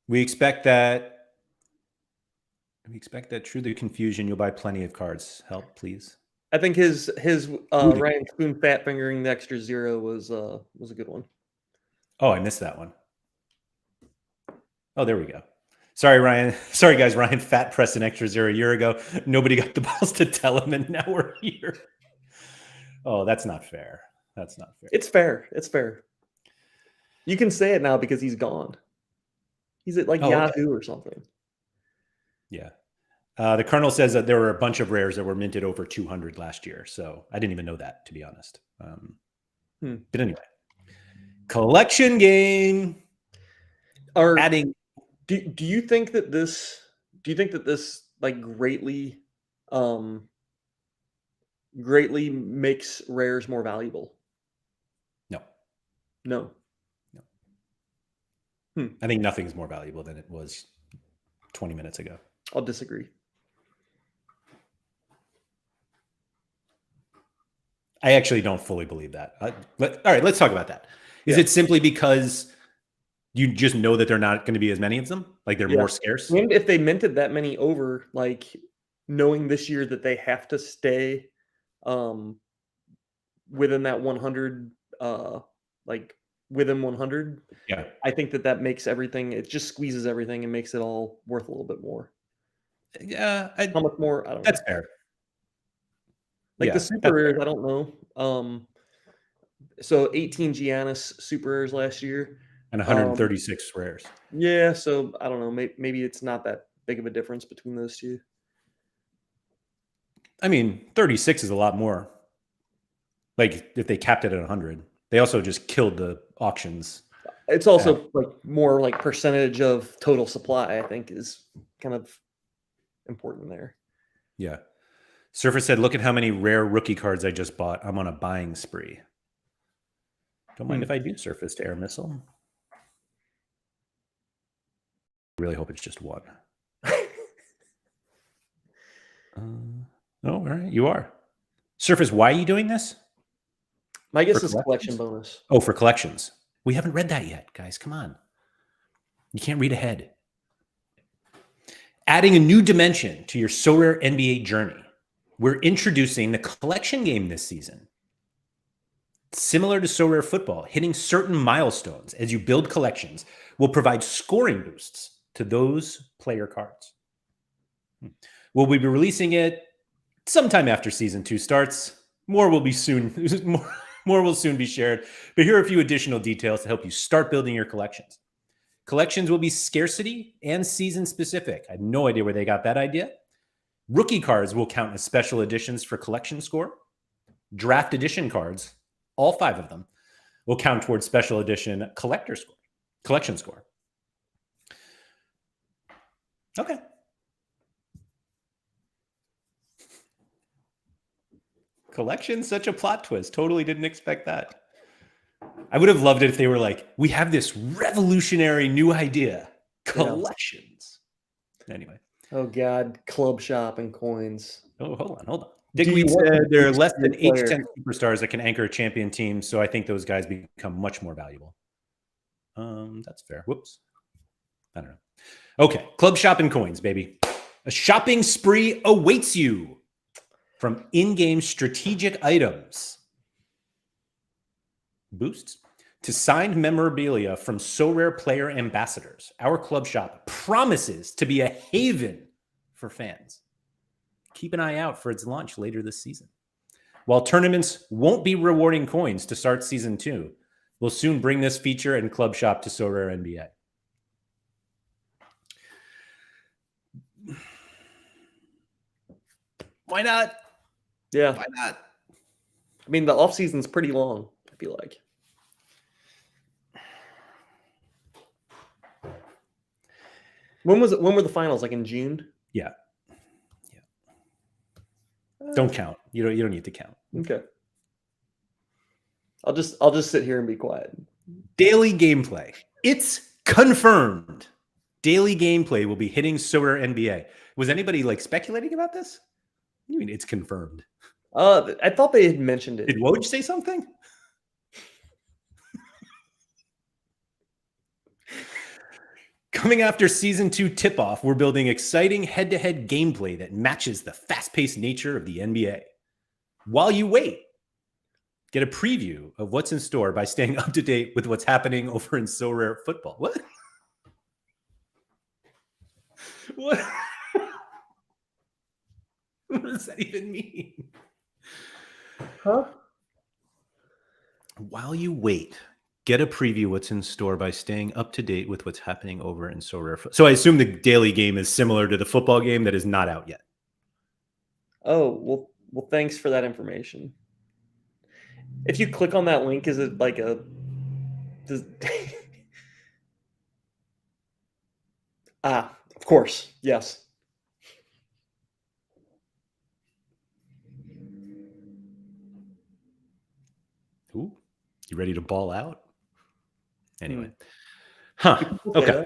We expect that through the confusion, you'll buy plenty of cards. Help, please. I think his Ryan Spoon fat fingering the extra 0 was a good one. Oh, I missed that one. Oh, there we go. Sorry, Ryan. Sorry, guys. Ryan fat pressed an extra 0 a year ago. Nobody got the balls to tell him, and now we're here. Oh, that's not fair. That's not fair. It's fair. It's fair. You can say it now because he's gone. He's at Yahoo or something. Yeah. The Colonel says that there were a bunch of rares that were minted over 200 last year. So I didn't even know that, to be honest. But anyway, collection game. Adding. Do you think that this like greatly makes rares more valuable? No. I think nothing's more valuable than it was 20 minutes ago. I'll disagree. I actually don't fully believe that. All right, let's talk about that. Is it simply because you just know that they're not going to be as many of them? Like they're more scarce? And if they minted that many over, like knowing this year that they have to stay within that 100, within 100. Yeah. I think that makes everything, it just squeezes everything and makes it all worth a little bit more. Yeah. How much more? I don't know. That's fair. Like the super rares, I don't know. So 18 Giannis super rares last year. And 136 rares. Yeah, so I don't know. Maybe it's not that big of a difference between those two. I mean, 36 is a lot more. Like if they capped it at 100. They also just killed the auctions. It's also like more like percentage of total supply, I think, is kind of important there. Yeah. Surfer said, look at how many rare rookie cards I just bought. I'm on a buying spree. Don't mind if I do, Surface to Air Missile. I really hope it's just one. All right, you are. Surface, why are you doing this? My guess is collection bonus. Oh, for collections. We haven't read that yet, guys. Come on. You can't read ahead. Adding a new dimension to your Sorare NBA journey. We're introducing the collection game this season. Similar to Sorare football, hitting certain milestones as you build collections will provide scoring boosts to those player cards. We'll be releasing it sometime after season 2 starts. More will soon be shared, but here are a few additional details to help you start building your collections. Collections will be scarcity and season specific. I have no idea where they got that idea. Rookie cards will count as special editions for collection score. Draft edition cards, all 5 of them, will count towards special edition collection score. Okay. Collection, such a plot twist. Totally didn't expect that. I would have loved it if they were like, we have this revolutionary new idea. Collections. Yeah. Anyway. Oh, God. Club shop and coins. Oh, hold on. Dickweed said there are less than 8 to 10 superstars that can anchor a champion team, so I think those guys become much more valuable. That's fair. Whoops. I don't know. Okay. Club shop and coins, baby. A shopping spree awaits you. From in-game strategic items, boosts, to signed memorabilia from Sorare player ambassadors, our club shop promises to be a haven for fans. Keep an eye out for its launch later this season. While tournaments won't be rewarding coins to start season 2, we'll soon bring this feature and club shop to Sorare NBA. Why not? Yeah. Why not? I mean, the off season's pretty long, I feel like. When were the finals? Like in June? Yeah. Don't count. You don't need to count. Okay. I'll just sit here and be quiet. Daily gameplay. It's confirmed. Daily gameplay will be hitting Sorare NBA. Was anybody like speculating about this? You mean it's confirmed? I thought they had mentioned it. Did Woj say something? Coming after season 2 tip-off, we're building exciting head-to-head gameplay that matches the fast-paced nature of the NBA. While you wait, get a preview of what's in store by staying up to date with what's happening over in Sorare football. What? What? What does that even mean? Huh? While you wait, get a preview what's in store by staying up to date with what's happening over in Sorare. So I assume the daily game is similar to the football game that is not out yet. Oh, well, thanks for that information. If you click on that link, is it like of course, yes. Ooh, you ready to ball out? Anyway. Okay.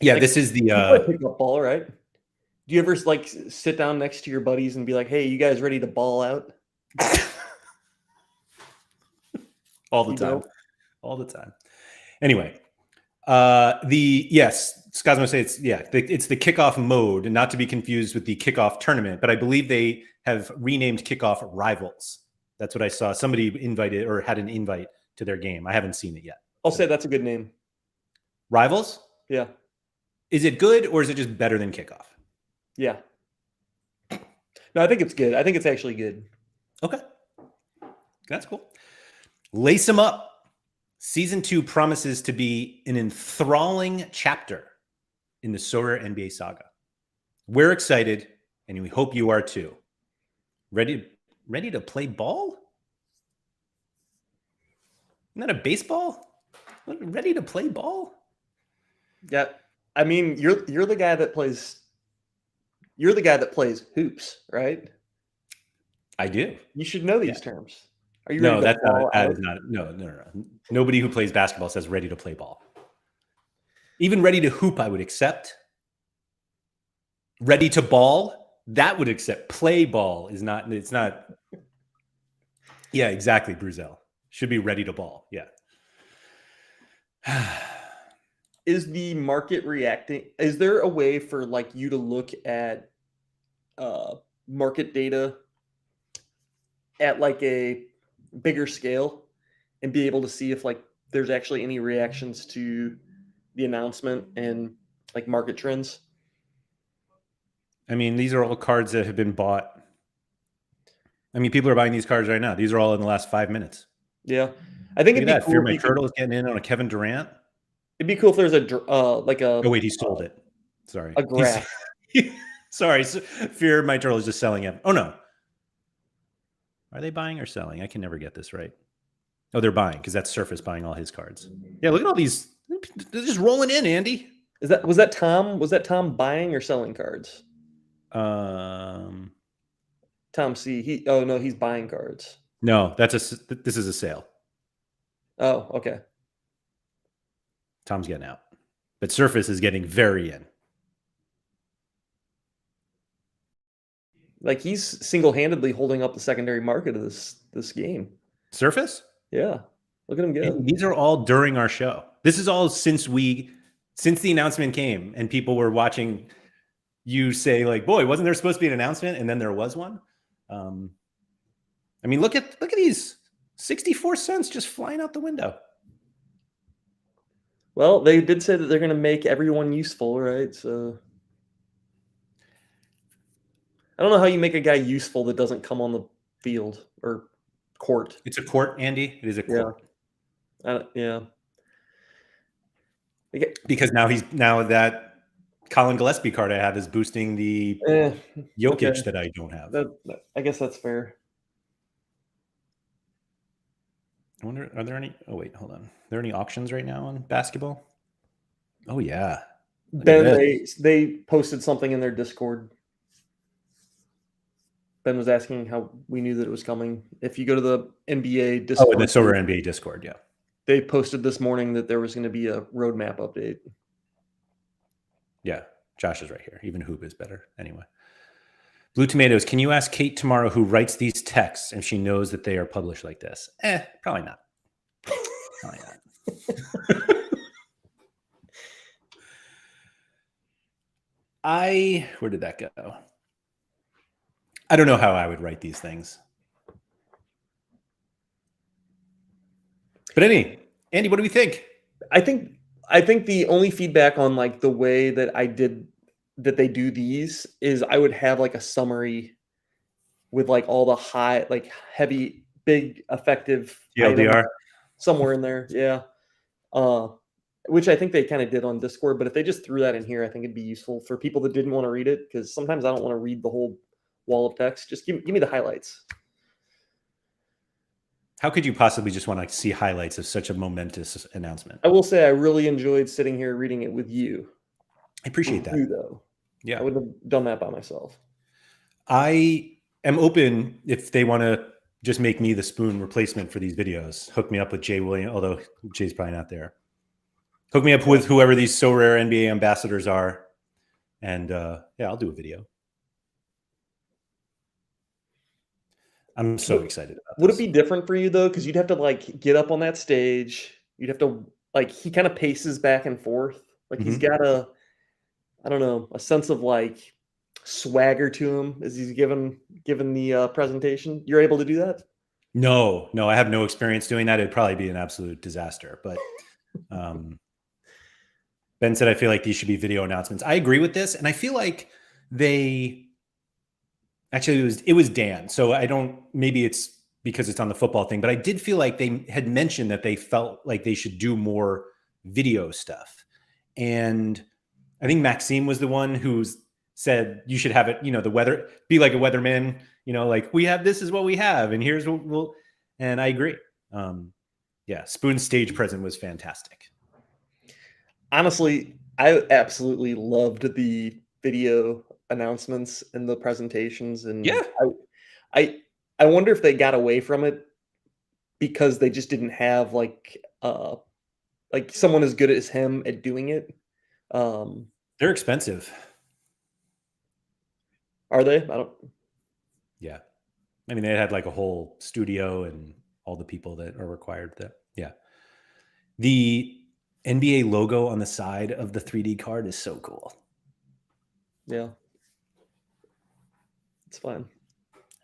Yeah, like, this is the pickup ball, right? Do you ever like sit down next to your buddies and be like, "Hey, you guys ready to ball out?" All the time. All the time. Anyway, Scosmo say it's the kickoff mode, and not to be confused with the kickoff tournament, but I believe they have renamed kickoff rivals. That's what I saw. Somebody invited or had an invite to their game. I haven't seen it yet. I'll say that's a good name. Rivals? Yeah. Is it good or is it just better than kickoff? Yeah. No, I think it's good. I think it's actually good. Okay. That's cool. Lace them up. Season 2 promises to be an enthralling chapter in the Sorare NBA saga. We're excited, and we hope you are too. Ready to play ball? Isn't that a baseball? Ready to play ball? Yeah. I mean, you're the guy that plays You're the guy that plays hoops, right? I do. You should know these terms. Are you No, ready to ball that out? is not. No. Nobody who plays basketball says ready to play ball. Even ready to hoop, I would accept. Ready to ball, that would accept. Play ball is not. It's not. Yeah, exactly. Bruzel should be ready to ball. Yeah. Is the market reacting? Is there a way for like you to look at market data at like a bigger scale and be able to see if like there's actually any reactions to the announcement and like market trends? I mean, these are all cards that have been bought. I mean, people are buying these cards right now. These are all in the last 5 minutes. Yeah, I think Look it'd at be that. cool Fear if My you Turtle is getting in on a Kevin Durant. It'd be cool if there's a like a. Oh wait, he sold it. Sorry, a graph. Sorry, Fear My Turtle is just selling it. Oh no, are they buying or selling? I can never get this right. Oh, they're buying because that's Surface buying all his cards. Yeah, look at all these. They're just rolling in, Andy. Was that Tom? Was that Tom buying or selling cards? Tom C. Oh no, he's buying cards. No, this is a sale. Oh, okay. Tom's getting out, but Surface is getting very in. Like he's single-handedly holding up the secondary market of this game. Surface? Yeah, look at him go. And these are all during our show. This is all since the announcement came and people were watching you say like, boy, wasn't there supposed to be an announcement? And then there was one. I mean, look at these 64 cents just flying out the window. Well, they did say that they're going to make everyone useful, right? So I don't know how you make a guy useful that doesn't come on the field or court. It's a court, Andy. It is a court. Yeah. Because now that Colin Gillespie card I have is boosting the Jokic that I don't have. I guess that's fair. I wonder, are there any? Oh wait, hold on. Are there any auctions right now on basketball? Oh yeah. Ben, they posted something in their Discord. Ben was asking how we knew that it was coming. If you go to the NBA Discord, the Sorare NBA Discord, yeah. They posted this morning that there was going to be a roadmap update. Yeah, Josh is right here. Even Hoop is better. Anyway. Blue Tomatoes, can you ask Kate tomorrow who writes these texts if she knows that they are published like this? Probably not. Probably not. Where did that go? I don't know how I would write these things. But Andy, what do we think? I think the only feedback on like the way that they do these is I would have like a summary with like all the high, like heavy, big, effective TLDR somewhere in there. Yeah. Which I think they kind of did on Discord, but if they just threw that in here, I think it'd be useful for people that didn't want to read it. Cause sometimes I don't want to read the whole wall of text. Just give me the highlights. How could you possibly just want to see highlights of such a momentous announcement? I will say I really enjoyed sitting here reading it with you. I appreciate that. Though. Yeah. I would have done that by myself. I am open if they want to just make me the spoon replacement for these videos. Hook me up with Jay Williams, although Jay's probably not there. Hook me up with whoever these Sorare NBA ambassadors are. And I'll do a video. I'm so excited about this. Would it be different for you though? Because you'd have to like get up on that stage. You'd have to like he kind of paces back and forth. Like he's got a sense of like swagger to him as he's given the presentation. You're able to do that? No, I have no experience doing that. It'd probably be an absolute disaster. But Ben said, I feel like these should be video announcements. I agree with this. And I feel like actually, it was Dan. So maybe it's because it's on the football thing, but I did feel like they had mentioned that they felt like they should do more video stuff. And I think Maxime was the one who said you should have it, the weather, be like a weatherman, like this is what we have. And here's what and I agree. Spoon's stage present was fantastic. Honestly, I absolutely loved the video announcements and the presentations, and Yeah. I wonder if they got away from it because they just didn't have like someone as good as him at doing it. They're expensive. Are they? I don't. Yeah. I mean, they had like a whole studio and all the people that are required to. Yeah. The NBA logo on the side of the 3D card is so cool. Yeah. It's fine.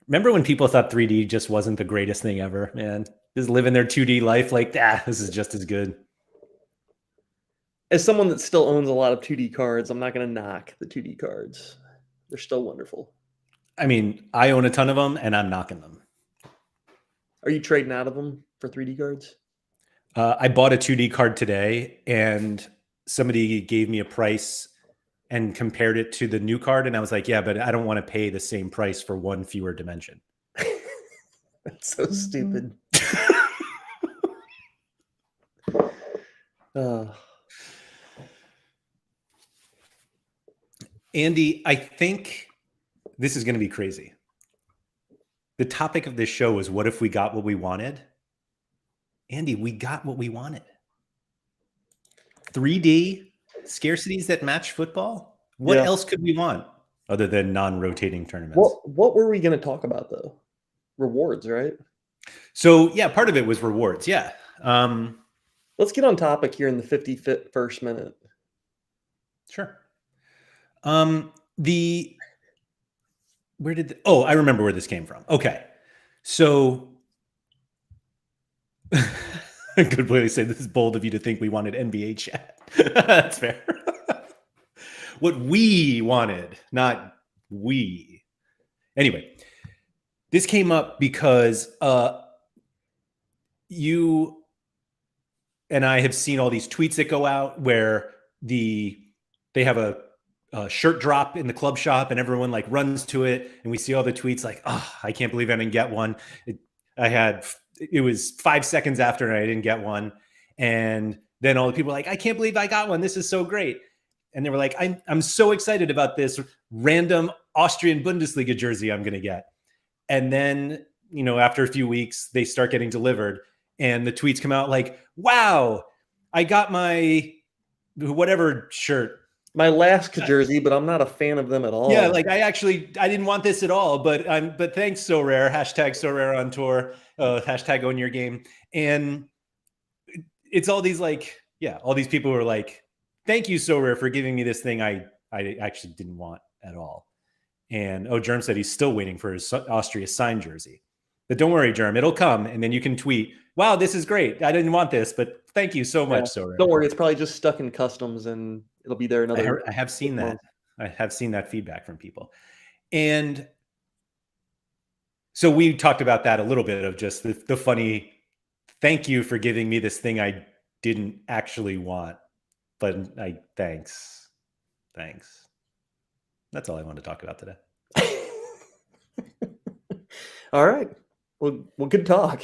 Remember when people thought 3D just wasn't the greatest thing ever, man? Just living their 2D life like, this is just as good. As someone that still owns a lot of 2D cards, I'm not going to knock the 2D cards. They're still wonderful. I mean, I own a ton of them, and I'm knocking them. Are you trading out of them for 3D cards? I bought a 2D card today, and somebody gave me a price and compared it to the new card, and I was like, yeah, but I don't want to pay the same price for one fewer dimension. That's so stupid. Andy, I think this is going to be crazy. The topic of this show is, what if we got what we wanted? Andy, we got what we wanted. 3D scarcities that match football? What else could we want other than non-rotating tournaments? What were we going to talk about, though? Rewards, right? So, yeah, part of it was rewards. Yeah. Let's get on topic here in the 51st minute. Sure. I remember where this came from. Okay. So good way to say this is bold of you to think we wanted NBA chat. That's fair. What we wanted, not we. Anyway, this came up because you and I have seen all these tweets that go out where they have a shirt drop in the club shop and everyone like runs to it, and we see all the tweets like, oh, I can't believe I didn't get one. It was 5 seconds after and I didn't get one, and then all the people were like, I can't believe I got one, this is so great. And they were like, I'm so excited about this random Austrian Bundesliga jersey I'm gonna get. And then, after a few weeks they start getting delivered and the tweets come out like, wow, I got my whatever shirt, my last jersey, but I'm not a fan of them at all. Yeah, like I didn't want this at all, but thanks, Sorare, hashtag Sorare on tour, hashtag own your game. And it's all these all these people who are like, thank you, Sorare, for giving me this thing I actually didn't want at all. And Germ said he's still waiting for his Austria signed jersey. But don't worry, Germ, it'll come, and then you can tweet, wow, this is great. I didn't want this, but thank you so much, Sorare. Don't worry, it's probably just stuck in customs and it'll be there another. I have seen that. I have seen that feedback from people. And so we talked about that a little bit, of just the funny, thank you for giving me this thing I didn't actually want, but thanks. That's all I wanted to talk about today. All right. Well, good talk.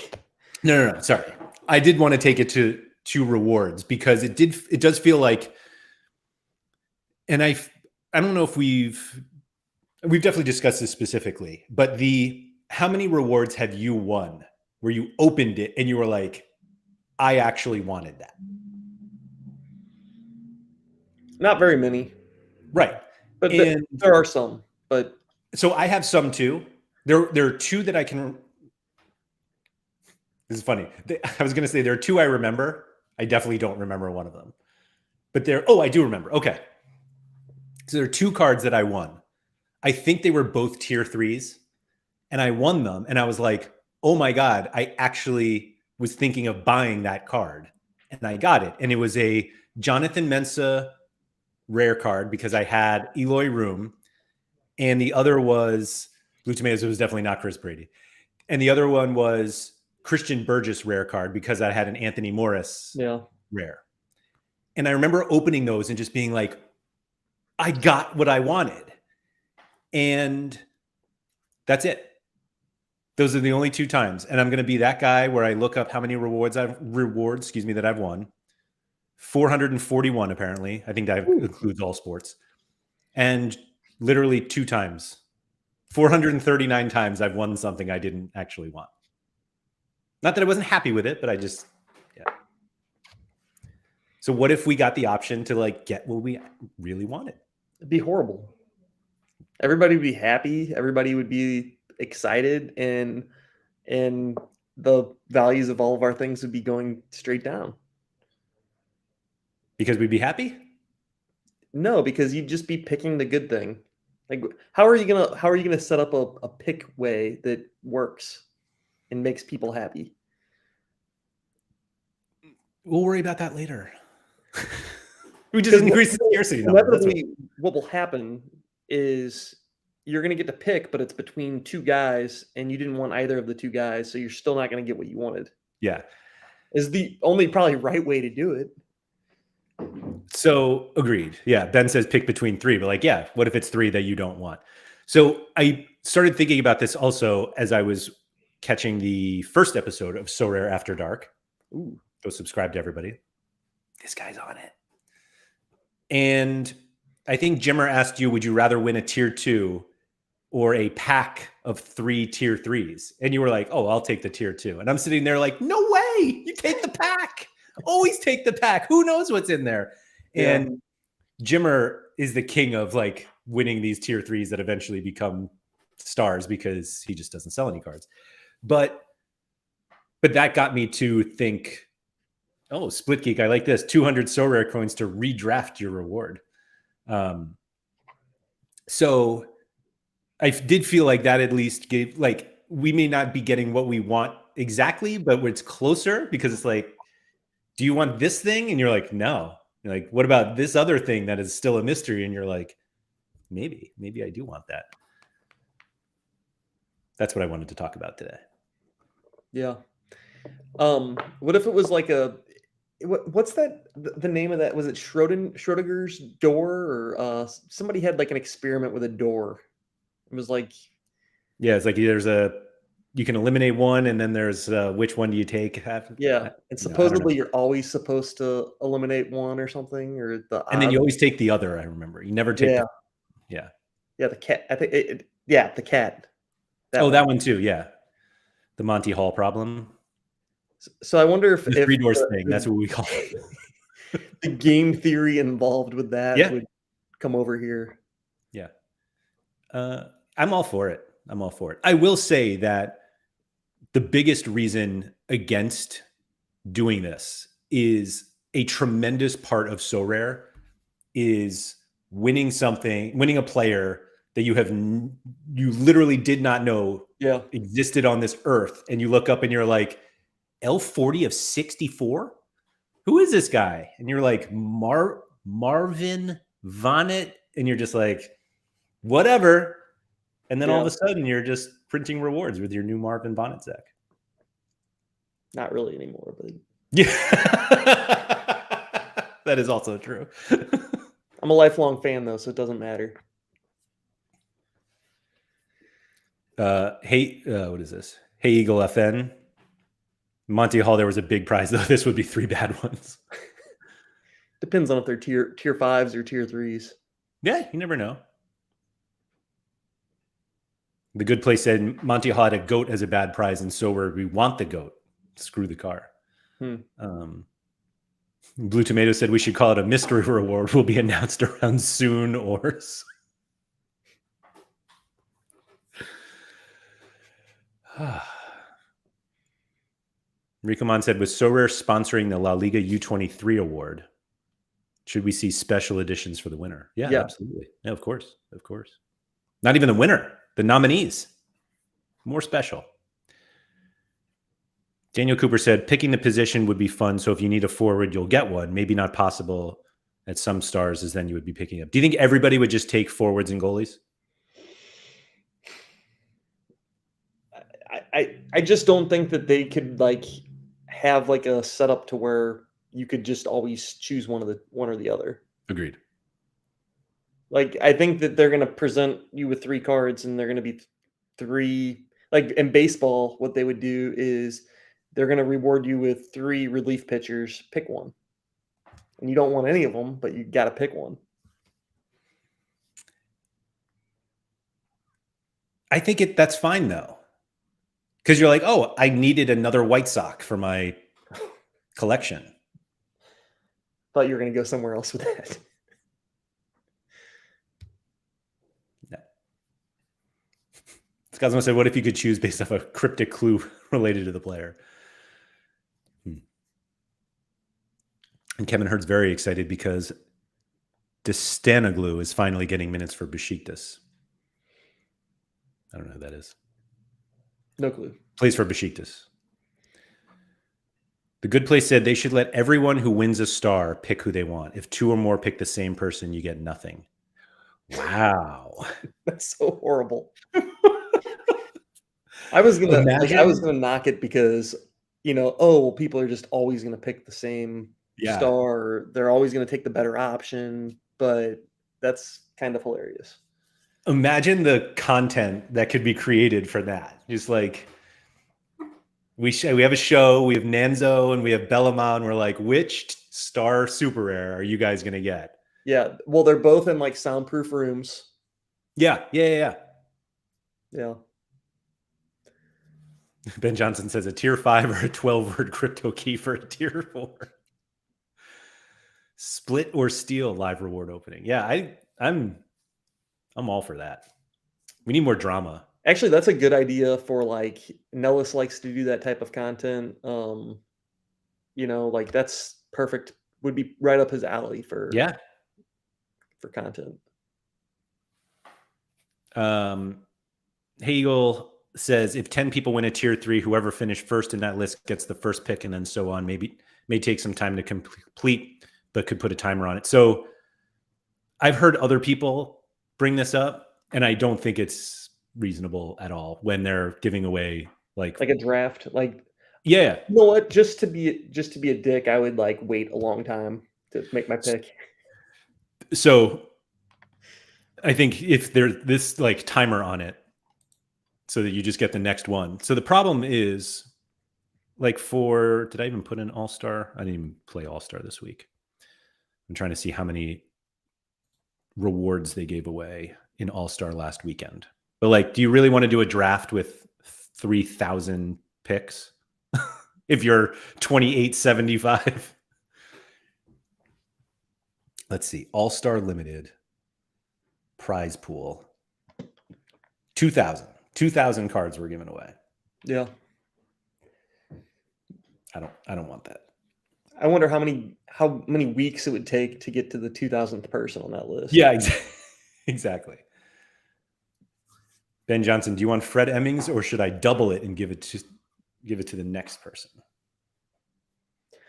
No. Sorry. I did want to take it to rewards, because it does feel like, and I don't know if we've definitely discussed this specifically, but how many rewards have you won where you opened it and you were like, I actually wanted that? Not very many. Right. But there are some, but so I have some too. There are two that I can. This is funny. I was going to say there are two I remember. I definitely don't remember one of them, but I do remember. Okay. So there are two cards that I won. I think they were both tier 3s, and I won them. And I was like, oh my God, I actually was thinking of buying that card, and I got it. And it was a Jonathan Mensah rare card because I had Eloy Room, and the other was Blue Tomatoes. It was definitely not Chris Brady. And the other one was Christian Burgess rare card because I had an Anthony Morris rare. And I remember opening those and just being like, I got what I wanted. And that's it. Those are the only two times. And I'm going to be that guy where I look up how many rewards that I've won. 441, apparently. I think that includes all sports. And literally 2 times. 439 times I've won something I didn't actually want. Not that I wasn't happy with it, but I just, yeah. So what if we got the option to like get what we really wanted? It'd be horrible. Everybody would be happy. Everybody would be excited, and the values of all of our things would be going straight down. Because we'd be happy? No, because you'd just be picking the good thing. Like, how are you gonna set up a pick way that works and makes people happy? We'll worry about that later. We just increase the scarcity number. Inevitably, what will happen is you're going to get to pick, but it's between 2 guys, and you didn't want either of the 2 guys, so you're still not going to get what you wanted. Yeah. Is the only probably right way to do it. So agreed. Yeah. Ben says pick between 3, but like, yeah, what if it's 3 that you don't want? So I started thinking about this also as I was catching the first episode of Sorare After Dark. Ooh. Go subscribe to everybody. This guy's on it. And I think Jimmer asked you, would you rather win a tier 2 or a pack of 3 tier 3s? And you were like, oh, I'll take the tier 2. And I'm sitting there like, no way. You take the pack. Always take the pack. Who knows what's in there? Yeah. And Jimmer is the king of like winning these tier 3s that eventually become stars because he just doesn't sell any cards. But that got me to think, oh, Split Geek, I like this. 200 Sorare coins to redraft your reward. So I did feel like that at least gave, like, we may not be getting what we want exactly, but it's closer because it's like, do you want this thing? And you're like, no. You're like, what about this other thing that is still a mystery? And you're like, maybe I do want that. That's what I wanted to talk about today. Yeah. What if it was like what's that? The name of that? Was it Schrodinger's door, or somebody had like an experiment with a door? It was like, yeah, it's like you can eliminate one, and then there's which one do you take? Yeah, and supposedly you're always supposed to eliminate one or something, or and then you always take the other. I remember you never take. Yeah, the cat. I think the cat. That one too. Yeah, the Monty Hall problem. So I wonder if the 3 doors thing. That's what we call it. The game theory involved with that would come over here. Yeah, I'm all for it. I will say that the biggest reason against doing this is a tremendous part of Sorare is winning a player that you literally did not know existed on this earth. And you look up and you're like, L40 of 64? Who is this guy? And you're like, Marvin Vonnet. And you're just like, whatever. And then all of a sudden you're just printing rewards with your new Marvin Bonnet deck. Not really anymore, but yeah, that is also true. I'm a lifelong fan though, so it doesn't matter. What is this? Hey Eagle FN. Monty Hall, there was a big prize though. This would be 3 bad ones. Depends on if they're tier 5s or tier 3s. Yeah, you never know. The Good Place said Monty Hall had a goat as a bad prize, and so we want the goat. Screw the car. Blue Tomato said we should call it a mystery reward. Will be announced around soon or. Ricomon said, with Sorare sponsoring the La Liga U23 award, should we see special editions for the winner? Yeah, absolutely. Yeah, of course. Not even the winner, the nominees. More special. Daniel Cooper said, picking the position would be fun. So if you need a forward, you'll get one. Maybe not possible at some stars as then you would be picking up. Do you think everybody would just take forwards and goalies? I just don't think that they could like have like a setup to where you could just always choose one or the other. Agreed. Like, I think that they're going to present you with 3 cards, and they're going to be 3. Like in baseball, what they would do is they're going to reward you with 3 relief pitchers. Pick one, and you don't want any of them, but you got to pick one. I think that's fine though. Because you're like, oh, I needed another white sock for my collection. Thought you were going to go somewhere else with that. No. Scott said, what if you could choose based off a cryptic clue related to the player? And Kevin Hurd's very excited because Destanoglu is finally getting minutes for Besiktas. I don't know who that is. No clue. Plays for Besiktas. The Good Place said they should let everyone who wins a star pick who they want. If two or more pick the same person, you get nothing. Wow. That's so horrible. I was gonna knock it because, people are just always gonna pick the same star. They're always gonna take the better option, but that's kind of hilarious. Imagine the content that could be created for that. Just like we have a show, we have Nanzo and we have Bellamont. We're like, which star super rare are you guys gonna get? Yeah, well, they're both in like soundproof rooms. Yeah. Ben Johnson says a tier 5 or a 12-word crypto key for a tier 4. Split or steal live reward opening. Yeah, I'm all for that. We need more drama. Actually, that's a good idea for like Nellis likes to do that type of content. Like that's perfect. Would be right up his alley for content. Hegel says if 10 people win a tier 3, whoever finished first in that list gets the first pick, and then so on. May take some time to complete, but could put a timer on it. So I've heard other people bring this up, and I don't think it's reasonable at all when they're giving away like a draft. Yeah. You know what? Just to be a dick, I would like wait a long time to make my pick. So I think if there's this like timer on it so that you just get the next one. So the problem is like did I even put in All-Star? I didn't even play All-Star this week. I'm trying to see how many rewards they gave away in All-Star last weekend. But like, do you really want to do a draft with 3,000 picks if you're 2875? Let's see. All-Star Limited prize pool. 2,000 cards were given away. Yeah. I don't want that. I wonder how many weeks it would take to get to the 2,000th person on that list. Yeah, exactly. Ben Johnson, do you want Fred Emmings or should I double it and give it to the next person?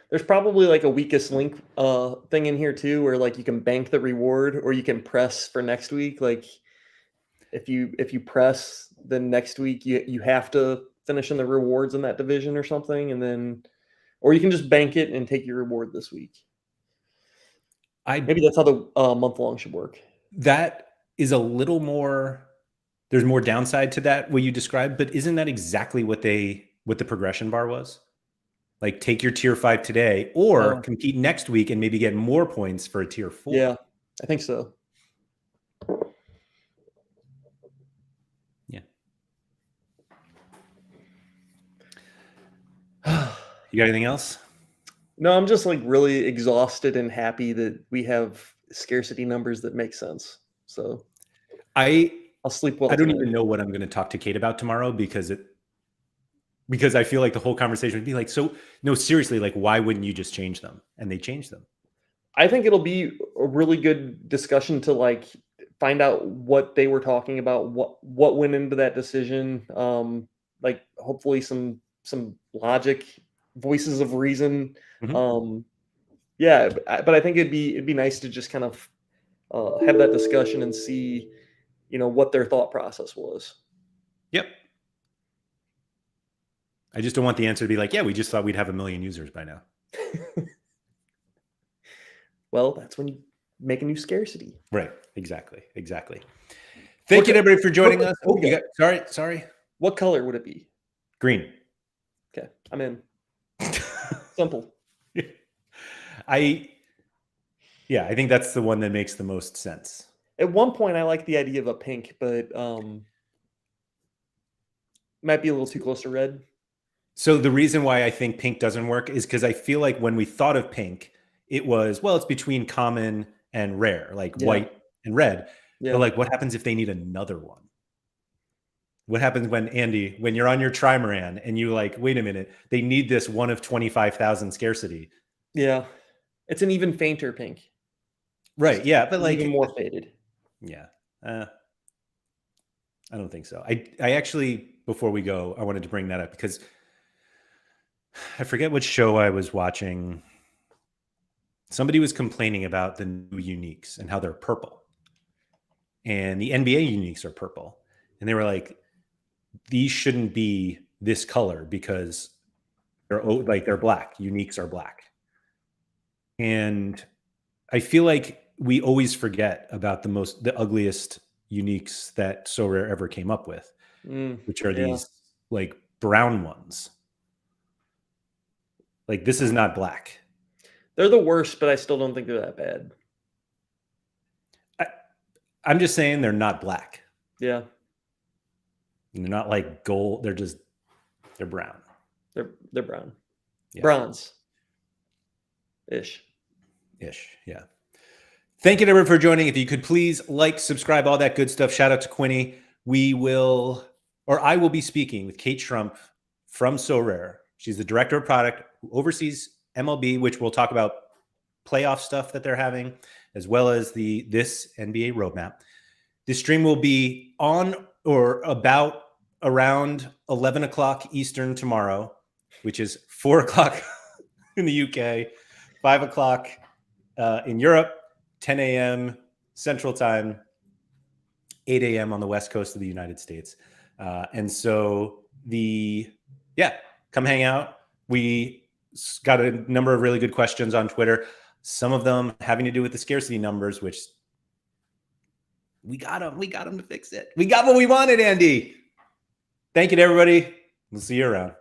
There's probably like a weakest link thing in here too, where like you can bank the reward or you can press for next week. Like if you press, then next week you have to finish in the rewards in that division or something, and then or you can just bank it and take your reward this week. Maybe that's how the month long should work. That is a little more. There's more downside to that what you described, but isn't that exactly what the progression bar was? Like take your tier 5 today or compete next week and maybe get more points for a tier 4. Yeah, I think so. Yeah. You got anything else? No, I'm just like really exhausted and happy that we have scarcity numbers that make sense. So I'll sleep well. I don't even know what I'm going to talk to Kate about tomorrow because I feel like the whole conversation would be like, so no, seriously, like why wouldn't you just change them? And they changed them. I think it'll be a really good discussion to like find out what they were talking about, what went into that decision. Like hopefully some logic, voices of reason. Mm-hmm. Yeah, but I think it'd be nice to just kind of have that discussion and see, what their thought process was. Yep. I just don't want the answer to be like, yeah, we just thought we'd have 1 million users by now. Well, that's when you make a new scarcity. Right. Exactly. Thank you to everybody for joining us. Oh, sorry. What color would it be? Green. Okay. I'm in. Simple. I think that's the one that makes the most sense. At one point, I liked the idea of a pink, but Might be a little too close to red. So the reason why I think pink doesn't work is because I feel like when we thought of pink, it was, well, it's between common and rare, like white and red. Yeah. But like, what happens if they need another one? What happens when, Andy, when you're on your trimaran and you like, wait a minute, they need this one of 25,000 scarcity. Yeah. It's an even fainter pink. Right. Yeah. But like even more faded. Yeah. I don't think so. I actually, before we go, I wanted to bring that up because I forget which show I was watching. Somebody was complaining about the new uniques and how they're purple. And the NBA uniques are purple. And they were like, these shouldn't be this color because they're black. Uniques are black. And I feel like we always forget about the ugliest uniques that Sorare ever came up with, which are these like brown ones. Like, this is not black. They're the worst, but I still don't think they're that bad. I'm just saying they're not black. Yeah. And they're not like gold. They're brown. They're brown. Yeah. Bronze. Ish. Yeah. Thank you, everyone, for joining. If you could please like, subscribe, all that good stuff. Shout out to Quinny. I will be speaking with Kate Schrump from Sorare. She's the director of product who oversees MLB, which we'll talk about playoff stuff that they're having, as well as this NBA roadmap. This stream will be on or about around 11 o'clock Eastern tomorrow, which is 4 o'clock in the UK, 5 o'clock in Europe, 10 a.m. Central Time, 8 a.m. on the West Coast of the United States. And so come hang out. We got a number of really good questions on Twitter, some of them having to do with the scarcity numbers, which we got them to fix it. We got what we wanted, Andy. Thank you to everybody. We'll see you around.